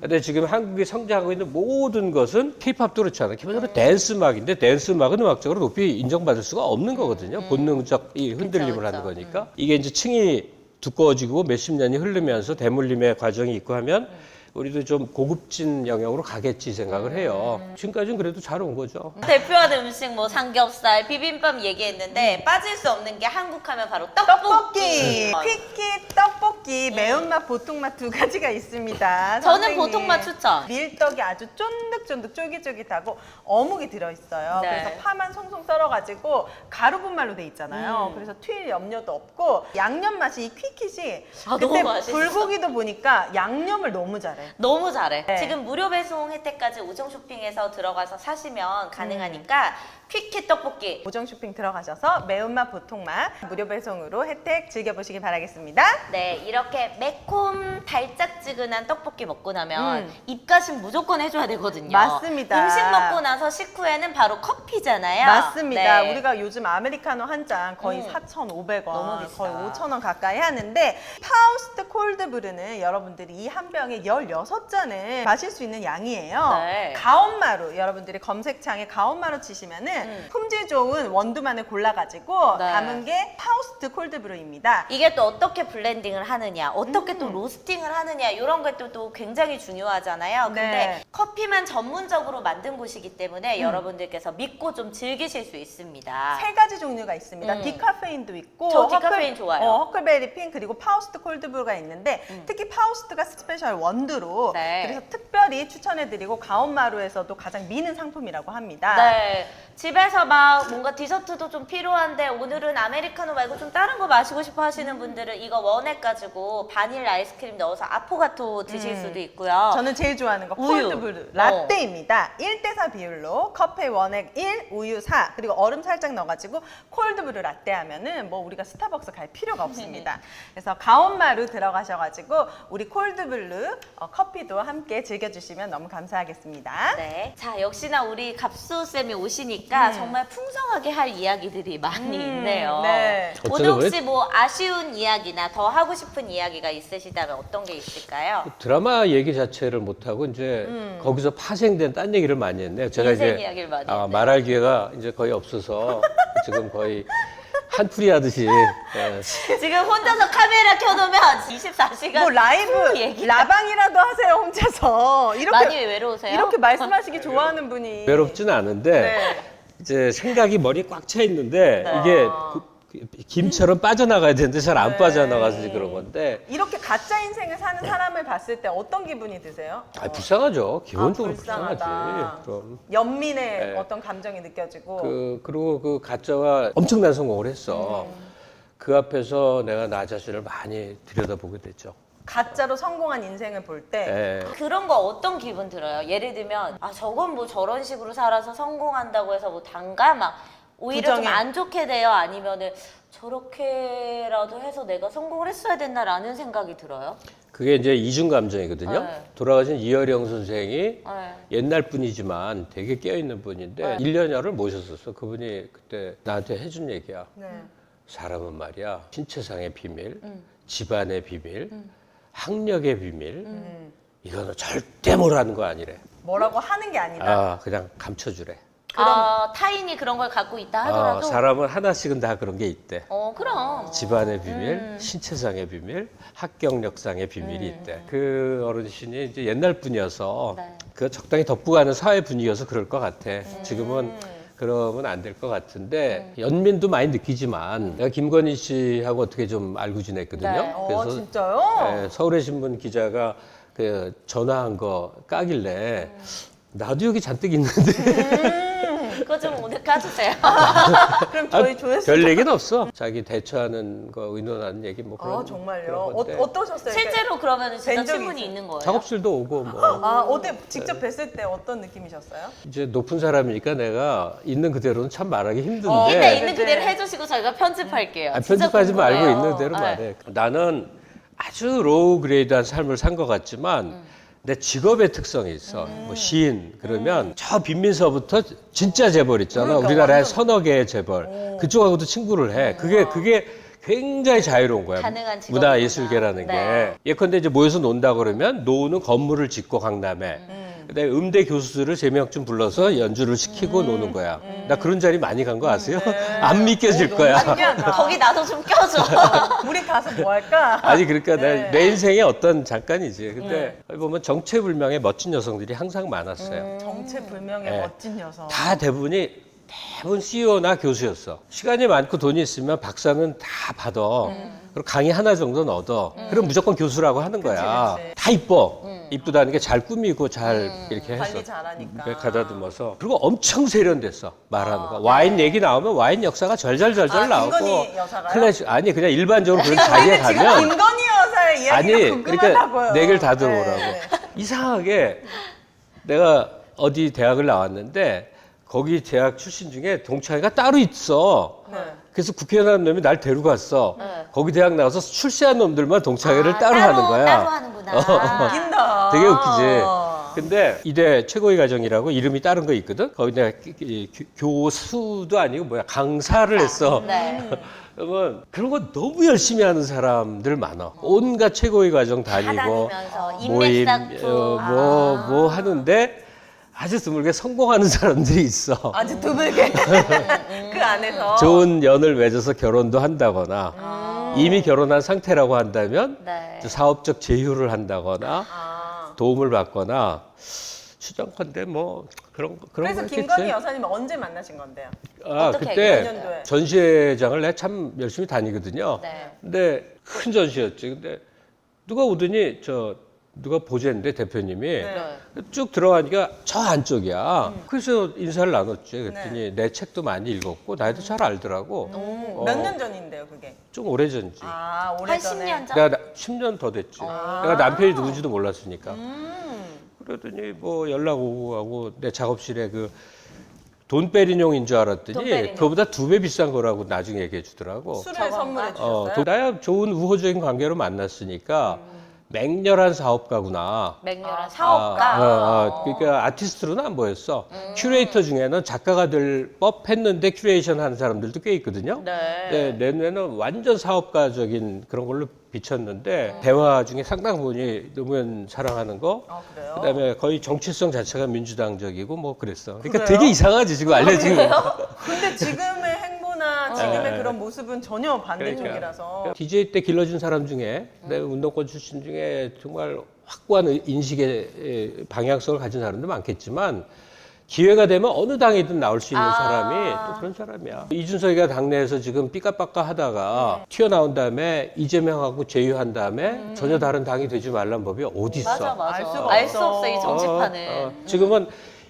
Speaker 1: 근데 지금 한국이 성장하고 있는 모든 것은 케이팝도 그렇잖아. 기본적으로 댄스 음악인데 댄스 음악은 음악적으로 높이 인정받을 수가 없는 거거든요. 본능적 이 흔들림을
Speaker 3: 그쵸,
Speaker 1: 하는 거니까. 이게 이제 층이 두꺼워지고 몇십 년이 흐르면서 대물림의 과정이 있고 하면 우리도 좀 고급진 영역으로 가겠지 생각을 해요. 지금까지는 그래도 잘 온 거죠.
Speaker 3: 대표하는 음식 뭐 삼겹살, 비빔밥 얘기했는데 빠질 수 없는 게 한국 하면 바로
Speaker 2: 떡볶이,
Speaker 3: 네.
Speaker 2: 퀴퀴 떡볶이, 매운맛, 보통맛 두 가지가 있습니다.
Speaker 3: 저는
Speaker 2: 선생님.
Speaker 3: 보통맛 추천.
Speaker 2: 밀떡이 아주 쫀득쫀득 쫄깃쫄깃하고 어묵이 들어있어요.
Speaker 3: 네.
Speaker 2: 그래서 파만 송송 썰어가지고 가루 분말로 돼 있잖아요. 그래서 튈 염려도 없고 양념 맛이 이 퀴퀴이
Speaker 3: 아,
Speaker 2: 그때
Speaker 3: 너무 맛있어.
Speaker 2: 불고기도 보니까 양념을 너무 잘해.
Speaker 3: 너무 잘해.
Speaker 2: 네.
Speaker 3: 지금 무료 배송 혜택까지 우정 쇼핑에서 들어가서 사시면 가능하니까 퀴퀴 떡볶이.
Speaker 2: 오정 쇼핑 들어가셔서 매운맛, 보통맛 무료 배송으로 혜택 즐겨보시기 바라겠습니다.
Speaker 3: 네, 이렇게 매콤 달짝지근한 떡볶이 먹고 나면 입가심 무조건 해줘야 되거든요.
Speaker 2: 맞습니다.
Speaker 3: 음식 먹고 나서 식후에는 바로 커피잖아요.
Speaker 2: 맞습니다.
Speaker 3: 네.
Speaker 2: 우리가 요즘 아메리카노 한 잔 거의 4,500원,
Speaker 3: 너무 비싸.
Speaker 2: 거의 5,000원 가까이 하는데 파우스트 콜드브루는 여러분들이 이 한 병에 16잔을 마실 수 있는 양이에요.
Speaker 3: 네.
Speaker 2: 가온마루 여러분들이 검색창에 가온마루 치시면은 품질 좋은 원두만을 골라가지고
Speaker 3: 네.
Speaker 2: 담은 게 파우스트 콜드브루입니다.
Speaker 3: 이게 또 어떻게 블렌딩을 하느냐, 어떻게 또 로스팅을 하느냐 이런 것도 또 굉장히 중요하잖아요. 근데
Speaker 2: 네.
Speaker 3: 커피만 전문적으로 만든 곳이기 때문에 여러분들께서 믿고 좀 즐기실 수 있습니다.
Speaker 2: 세 가지 종류가 있습니다. 디카페인도 있고
Speaker 3: 저 디카페인 좋아요.
Speaker 2: 허클베리 핑 그리고 파우스트 콜드브루가 있는데 특히 파우스트가 스페셜 원두로
Speaker 3: 네.
Speaker 2: 그래서 특별히 추천해드리고 가온마루에서도 가장 미는 상품이라고 합니다.
Speaker 3: 네. 집에서 막 뭔가 디저트도 좀 필요한데 오늘은 아메리카노 말고 좀 다른 거 마시고 싶어 하시는 분들은 이거 원액 가지고 바닐라 아이스크림 넣어서 아포가토 드실 수도 있고요.
Speaker 2: 저는 제일 좋아하는 거
Speaker 3: 우유.
Speaker 2: 콜드브루 라떼입니다. 1대4 비율로 커피 원액 1, 우유 4 그리고 얼음 살짝 넣어가지고 콜드브루 라떼 하면은 뭐 우리가 스타벅스 갈 필요가 없습니다. 그래서 가온마루 들어가셔가지고 우리 콜드브루 커피도 함께 즐겨주시면 너무 감사하겠습니다.
Speaker 3: 네. 자, 역시나 우리 갑수쌤이 오시니까 정말 풍성하게 할 이야기들이 많이 있네요.
Speaker 2: 네.
Speaker 3: 오늘 혹시 뭐 아쉬운 이야기나 더 하고 싶은 이야기가 있으시다면 어떤 게 있을까요?
Speaker 1: 드라마 얘기 자체를 못하고 이제 거기서 파생된 딴 얘기를 많이 했네요. 제가
Speaker 3: 인생
Speaker 1: 이제
Speaker 3: 이야기를 많이 했네요.
Speaker 1: 말할 기회가 이제 거의 없어서 지금 거의 한풀이 하듯이
Speaker 3: 지금 혼자서 카메라 켜놓으면 24시간
Speaker 2: 뭐 라이브
Speaker 3: 얘기
Speaker 2: 라방이라도 하세요 혼자서 이렇게
Speaker 3: 많이 외로우세요?
Speaker 2: 이렇게 말씀하시기 좋아하는 분이
Speaker 1: 외롭지는 않은데
Speaker 2: 네.
Speaker 1: 이제 생각이 머리에 꽉 차 있는데
Speaker 3: 네.
Speaker 1: 이게 김처럼 빠져나가야 되는데 잘 안
Speaker 2: 네.
Speaker 1: 빠져나가서 그런 건데
Speaker 2: 이렇게 가짜 인생을 사는 사람을 봤을 때 어떤 기분이 드세요?
Speaker 1: 불쌍하죠. 기본적으로
Speaker 2: 불쌍하다.
Speaker 1: 불쌍하지. 그럼.
Speaker 2: 연민의
Speaker 1: 네.
Speaker 2: 어떤 감정이 느껴지고.
Speaker 1: 그리고 그 가짜와 엄청난 성공을 했어. 그 앞에서 내가 나 자신을 많이 들여다보게 됐죠.
Speaker 2: 가짜로 성공한 인생을 볼 때
Speaker 1: 예.
Speaker 3: 그런 거 어떤 기분 들어요? 예를 들면 아 저건 뭐 저런 식으로 살아서 성공한다고 해서 뭐 단가 막 오히려 좀
Speaker 2: 부정해.
Speaker 3: 안 좋게 돼요? 아니면은 저렇게라도 해서 내가 성공을 했어야 됐나라는 생각이 들어요?
Speaker 1: 그게 이제 이중 감정이거든요.
Speaker 3: 네.
Speaker 1: 돌아가신 이어령 선생이
Speaker 3: 네.
Speaker 1: 옛날 분이지만 되게 깨어있는 분인데 1년여를 모셨었어. 그분이 그때 나한테 해준 얘기야.
Speaker 2: 네.
Speaker 1: 사람은 말이야 신체상의 비밀, 집안의 비밀, 학력의 비밀 이거는 절대 모르는 거 아니래.
Speaker 2: 뭐라고 하는 게 아니라
Speaker 1: 그냥 감춰주래.
Speaker 3: 아 타인이 그런 걸 갖고 있다 하더라도
Speaker 1: 사람은 하나씩은 다 그런 게 있대.
Speaker 3: 그럼
Speaker 1: 집안의 비밀, 신체상의 비밀, 학경력상의 비밀이 있대. 그 어르신이 이제 옛날 분이어서
Speaker 3: 네.
Speaker 1: 그 적당히 덮고가는 사회 분위기여서 그럴 것 같아. 지금은 그러면 안 될 것 같은데 연민도 많이 느끼지만 내가 김건희 씨하고 어떻게 좀 알고 지냈거든요.
Speaker 3: 네.
Speaker 2: 진짜요?
Speaker 1: 네, 서울의 신문 기자가 그 전화한 거 까길래 나도 여기 잔뜩 있는데
Speaker 3: 그거 좀 오늘 까주세요.
Speaker 2: 그럼 저희 조회수
Speaker 1: 별 얘기는 없어. 자기 대처하는 거 의논하는 얘기 뭐 그런
Speaker 2: 정말요?
Speaker 1: 그런 건데.
Speaker 2: 어떠셨어요?
Speaker 3: 실제로 그러면 진짜
Speaker 2: 뵌 적이
Speaker 3: 친분이
Speaker 2: 있어요?
Speaker 3: 있는 거예요?
Speaker 1: 작업실도 오고 뭐
Speaker 2: 어때 직접 뵀을 때 어떤 느낌이셨어요?
Speaker 1: 이제 높은 사람이니까 내가 있는 그대로는 참 말하기
Speaker 3: 일단
Speaker 1: 힘든데
Speaker 3: 있는 그대로 해주시고 저희가 편집할게요. 진짜
Speaker 1: 편집하지 말고
Speaker 3: 궁금해요.
Speaker 1: 있는 그대로
Speaker 3: 네.
Speaker 1: 말해. 나는 아주 로우 그레이드한 삶을 산 것 같지만 내 직업의 특성이 있어. 뭐 시인 그러면 저 빈민서부터 진짜 재벌 있잖아.
Speaker 2: 그러니까,
Speaker 1: 우리나라의
Speaker 2: 완전.
Speaker 1: 서너 개의 재벌. 그쪽하고도 친구를 해. 그게 굉장히 자유로운 거야.
Speaker 3: 가능한 직업이구나.
Speaker 1: 문화예술계라는
Speaker 3: 네.
Speaker 1: 게. 예컨대 이제 모여서 논다 그러면 노는 건물을 짓고 강남에. 그다음에 음대 교수들을 3명쯤 불러서 연주를 시키고 노는 거야. 나 그런 자리 많이 간 거 아세요? 안 믿겨질 거야.
Speaker 2: 신기하다.
Speaker 3: 거기 나도 좀 껴줘.
Speaker 2: 우리 가서 뭐 할까?
Speaker 1: 아니 그러니까
Speaker 2: 네.
Speaker 1: 내 인생의 어떤 잠깐이지. 근데 보면 정체불명의 멋진 여성들이 항상 많았어요.
Speaker 2: 정체불명의
Speaker 1: 네.
Speaker 2: 멋진 여성.
Speaker 1: 다 대부분 CEO나 교수였어. 시간이 많고 돈이 있으면 박사는 다 받아. 그리고 강의 하나 정도는 얻어. 그럼 무조건 교수라고 하는 거야.
Speaker 2: 그치.
Speaker 1: 다 이뻐. 이쁘다는 게 잘 꾸미고 잘 이렇게 해서.
Speaker 2: 관리 잘하니까.
Speaker 1: 가다듬어서. 그리고 엄청 세련됐어. 말하는 거. 와인 얘기 나오면 와인 역사가 절절절절 나오고.
Speaker 2: 김건희 여사가요?
Speaker 1: 클래식 아니 그냥 일반적으로 그런
Speaker 2: 그러니까
Speaker 1: 자리에
Speaker 2: 우리는 지금
Speaker 1: 가면
Speaker 2: 김건희 여사의 이야기가
Speaker 1: 아니
Speaker 2: 궁금하다고요.
Speaker 1: 그러니까 내 얘기를 다
Speaker 2: 네.
Speaker 1: 들어보라고. 이상하게 내가 어디 대학을 나왔는데 거기 대학 출신 중에 동창회가 따로 있어.
Speaker 2: 네.
Speaker 1: 그래서 국회의원 하는 놈이 날 데려갔어.
Speaker 3: 네.
Speaker 1: 거기 대학 나와서 출세한 놈들만 동창회를 따로 하는 거야.
Speaker 3: 따로 하는구나.
Speaker 2: 웃긴다.
Speaker 1: 되게 웃기지. 근데 이대 최고의 과정이라고 이름이 다른 거 있거든. 거기 내가 교수도 아니고 강사를 했어.
Speaker 3: 네.
Speaker 1: 그러면 그런 거 너무 열심히 하는 사람들 많아. 온갖 최고의 과정 다니고
Speaker 3: 다니면서
Speaker 1: 모임
Speaker 3: 인맥 쌓고.
Speaker 1: 뭐 하는데 아주 드물게 성공하는 사람들이 있어.
Speaker 2: 아주 드물게 그 안에서
Speaker 1: 좋은 연을 맺어서 결혼도 한다거나 이미 결혼한 상태라고 한다면
Speaker 3: 네.
Speaker 1: 사업적 제휴를 한다거나 도움을 받거나 추정컨대 뭐 그런
Speaker 2: 그래서
Speaker 1: 거
Speaker 2: 김건희
Speaker 1: 있겠지.
Speaker 2: 여사님 언제 만나신 건데요?
Speaker 3: 어떻게
Speaker 2: 몇
Speaker 1: 그때
Speaker 2: 년도에?
Speaker 1: 전시회장을 내가 참 열심히 다니거든요.
Speaker 3: 네.
Speaker 1: 근데 큰 전시였지. 근데 누가 오더니 누가 보좌인데 대표님이
Speaker 2: 네.
Speaker 1: 쭉 들어가니까 저 안쪽이야. 그래서 인사를 나눴지. 그랬더니 내 책도 많이 읽었고 나도 잘 알더라고.
Speaker 2: 몇 년 전인데요, 그게?
Speaker 1: 좀 오래전지.
Speaker 2: 아,
Speaker 3: 한
Speaker 2: 오래전에.
Speaker 3: 10년 전?
Speaker 1: 내가 10년 더 됐지. 내가 남편이 누군지도 몰랐으니까. 그러더니 뭐 연락 오고 하고 내 작업실에 돈베리뇽인 줄 알았더니
Speaker 3: 돈베리뇽.
Speaker 1: 그거보다 2배 비싼 거라고 나중에 얘기해 주더라고.
Speaker 2: 술을 선물해 주셨어요?
Speaker 1: 나야 좋은 우호적인 관계로 만났으니까 맹렬한 사업가구나.
Speaker 3: 맹렬한 사업가.
Speaker 1: 그러니까 아티스트로는 안 보였어. 큐레이터 중에는 작가가 될 법했는데 큐레이션 하는 사람들도 꽤 있거든요.
Speaker 3: 네.
Speaker 1: 내 눈에는 완전 사업가적인 그런 걸로 비쳤는데 대화 중에 상당 부분이 노무현 사랑하는 거.
Speaker 2: 그래요?
Speaker 1: 그다음에 거의 정체성 자체가 민주당적이고 뭐 그랬어. 그러니까
Speaker 2: 그래요?
Speaker 1: 되게 이상하지 지금 알려진 거.
Speaker 2: 근데 지금의 행보나 지금의 그런 모습은 전혀 반대쪽이라서.
Speaker 1: DJ 때 길러준 사람 중에 내가 운동권 출신 중에 정말 확고한 인식의 방향성을 가진 사람도 많겠지만 기회가 되면 어느 당이든 나올 수 있는
Speaker 3: 아.
Speaker 1: 사람이 또 그런 사람이야. 이준석이가 당내에서 지금 삐까빠까 하다가 튀어나온 다음에 이재명하고 제휴한 다음에 전혀 다른 당이 되지 말란 법이 어디 있어?
Speaker 3: 맞아 맞아.
Speaker 2: 알 수가
Speaker 3: 알 수
Speaker 2: 없어.
Speaker 3: 없어 이 정치판은.
Speaker 1: 지금은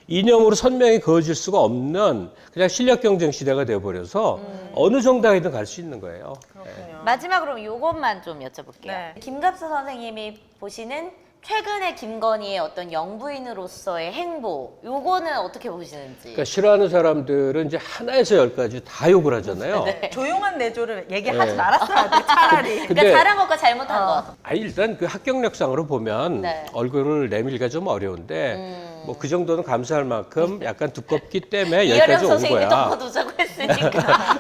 Speaker 1: 이념으로 선명히 그어질 수가 없는 그냥 실력 경쟁 시대가 되어버려서 어느 정당이든 갈 수 있는 거예요.
Speaker 2: 그렇군요.
Speaker 3: 마지막으로 요것만 좀 여쭤볼게요.
Speaker 2: 네.
Speaker 3: 김갑수 선생님이 보시는 최근에 김건희의 어떤 영부인으로서의 행보, 요거는 어떻게 보시는지.
Speaker 1: 그러니까 싫어하는 사람들은 이제 하나에서 열까지 다 욕을 하잖아요.
Speaker 2: 조용한 내조를 얘기하지
Speaker 1: 네.
Speaker 2: 말았어야 돼, 차라리.
Speaker 1: 근데-
Speaker 3: 그러니까 잘한 것과 잘못한 것.
Speaker 1: 아니 일단 그 합격력상으로 보면
Speaker 3: 네.
Speaker 1: 얼굴을 내밀기가 좀 어려운데 뭐 그 정도는 감사할 만큼 약간 두껍기 때문에
Speaker 3: 이하령
Speaker 1: 여기까지 온
Speaker 3: 선생님이
Speaker 1: 거야.
Speaker 3: 덮어두자고 했으니까.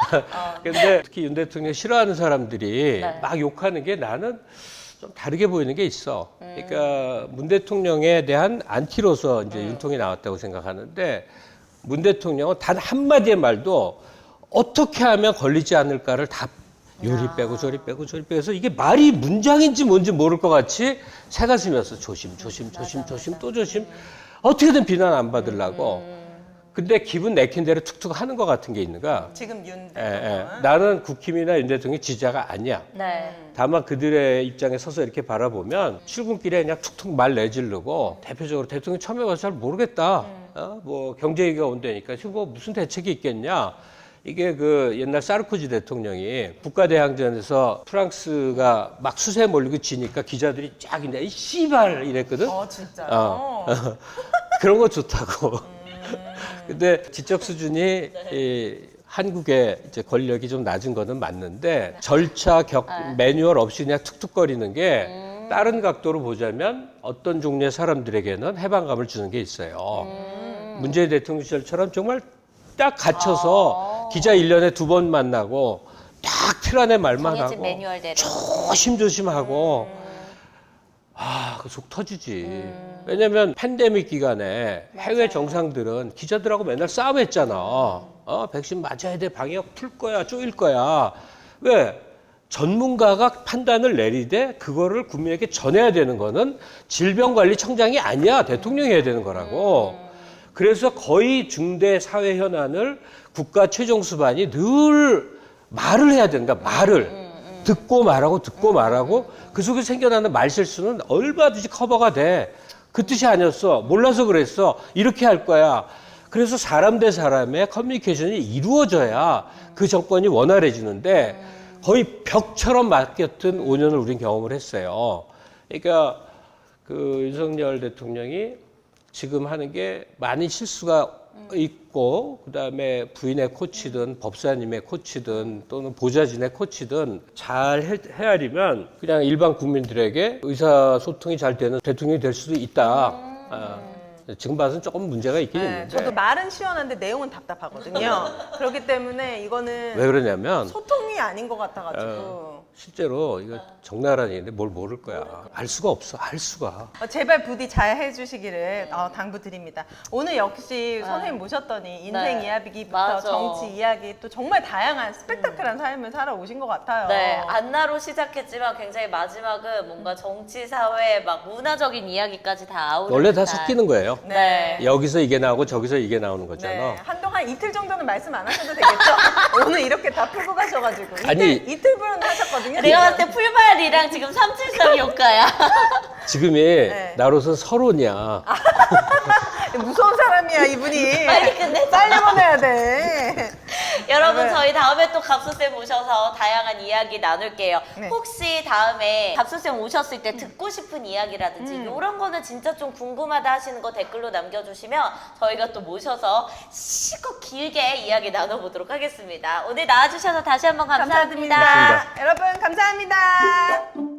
Speaker 1: 근데 특히 윤 대통령 싫어하는 사람들이
Speaker 3: 네.
Speaker 1: 막 욕하는 게 나는 좀 다르게 보이는 게 있어. 그러니까 문 대통령에 대한 안티로서 이제 윤통이 나왔다고 생각하는데 문 대통령은 단 한마디의 말도 어떻게 하면 걸리지 않을까를 다 요리 빼고 저리 빼고 저리 빼고 해서 이게 말이 문장인지 뭔지 모를 것 같이 새가 스며서 조심 조심 조심 조심 또 조심 어떻게든 비난 안 받으려고 근데 기분 내킨 대로 툭툭 하는 것 같은 게 있는가.
Speaker 2: 지금 윤
Speaker 1: 예, 예.
Speaker 2: 대통령은.
Speaker 1: 나는 국힘이나 윤 대통령의 지지자가 아니야.
Speaker 3: 네.
Speaker 1: 다만 그들의 입장에 서서 이렇게 바라보면 출근길에 그냥 툭툭 말 내지르고 대표적으로 대통령 처음에 와서 잘 모르겠다. 뭐 경제 얘기가 온다니까 지금 뭐 무슨 대책이 있겠냐. 이게 그 옛날 사르코지 대통령이 국가대항전에서 프랑스가 막 수세에 몰리고 지니까 기자들이 쫙 있는데 이 씨발 이랬거든.
Speaker 2: 진짜요?
Speaker 1: 그런 거 좋다고. 근데 지적 수준이 이 한국의 이제 권력이 좀 낮은 거는 맞는데 절차 매뉴얼 없이 그냥 툭툭거리는 게 다른 각도로 보자면 어떤 종류의 사람들에게는 해방감을 주는 게 있어요. 문재인 대통령 시절처럼 정말 딱 갇혀서 기자 1년에 2번 만나고 딱 틀 안에 말만
Speaker 3: 정해진
Speaker 1: 하고
Speaker 3: 매뉴얼대로.
Speaker 1: 조심조심하고 그 속 터지지. 왜냐면 팬데믹 기간에 해외 정상들은 기자들하고 맨날 싸움했잖아. 백신 맞아야 돼, 방역 풀 거야, 쪼일 거야. 왜? 전문가가 판단을 내리되 그거를 국민에게 전해야 되는 거는 질병관리청장이 아니야. 대통령이 해야 되는 거라고. 그래서 거의 중대 사회 현안을 국가 최종 수반이 늘 말을 해야 되는 거야. 말을. 듣고 말하고 듣고 말하고 그 속에 생겨나는 말실수는 얼마든지 커버가 돼. 그 뜻이 아니었어. 몰라서 그랬어. 이렇게 할 거야. 그래서 사람 대 사람의 커뮤니케이션이 이루어져야 그 정권이 원활해지는데 거의 벽처럼 맡겼던 5년을 우린 경험을 했어요. 그러니까 그 윤석열 대통령이 지금 하는 게 많은 실수가 있고 그다음에 부인의 코치든 법사님의 코치든 또는 보좌진의 코치든 잘 헤아리면 그냥 일반 국민들에게 의사소통이 잘 되는 대통령이 될 수도 있다. 지금 봐서는 조금 문제가 있긴
Speaker 2: 네,
Speaker 1: 있는데
Speaker 2: 저도 말은 시원한데 내용은 답답하거든요. 그렇기 때문에 이거는
Speaker 1: 왜 그러냐면
Speaker 2: 소통이 아닌 것 같아가지고
Speaker 1: 실제로 이거 적나라한 얘기인데 뭘 모를 거야. 알 수가 없어. 알 수가.
Speaker 2: 제발 부디 잘 해주시기를 당부드립니다. 오늘 역시 선생님 모셨더니 인생
Speaker 3: 네.
Speaker 2: 이야기부터
Speaker 3: 맞아.
Speaker 2: 정치 이야기 또 정말 다양한 스펙타클한 삶을 살아오신 것 같아요.
Speaker 3: 네, 안나로 시작했지만 굉장히 마지막은 뭔가 정치, 사회, 막 문화적인 이야기까지 다 아우르는
Speaker 1: 원래 다
Speaker 3: 듯한.
Speaker 1: 섞이는 거예요.
Speaker 3: 네.
Speaker 1: 여기서 이게 나오고 저기서 이게 나오는 거잖아.
Speaker 2: 네, 한동안 이틀 정도는 말씀 안 하셔도 되겠죠? 오늘 이렇게 다 풀고 가셔가지고
Speaker 1: 아니,
Speaker 2: 이틀분은 하셨거든요.
Speaker 3: 내가 봤을 때 풀발이랑 지금 373 효과야.
Speaker 1: 지금이
Speaker 2: 네.
Speaker 1: 나로서 서론이야.
Speaker 2: 무서운 사람이야 이분이.
Speaker 3: 빨리 끝내.
Speaker 2: 빨리 보내야 돼.
Speaker 3: 여러분
Speaker 2: 네.
Speaker 3: 저희 다음에 또 갑수쌤 모셔서 다양한 이야기 나눌게요.
Speaker 2: 네.
Speaker 3: 혹시 다음에 갑수쌤 오셨을 때 듣고 싶은 이야기라든지 이런 거는 진짜 좀 궁금하다 하시는 거 댓글로 남겨주시면 저희가 또 모셔서 실컷 길게 이야기 나눠보도록 하겠습니다. 오늘 나와주셔서 다시 한번 감사합니다.
Speaker 2: 감사드립니다. 여러분 감사합니다.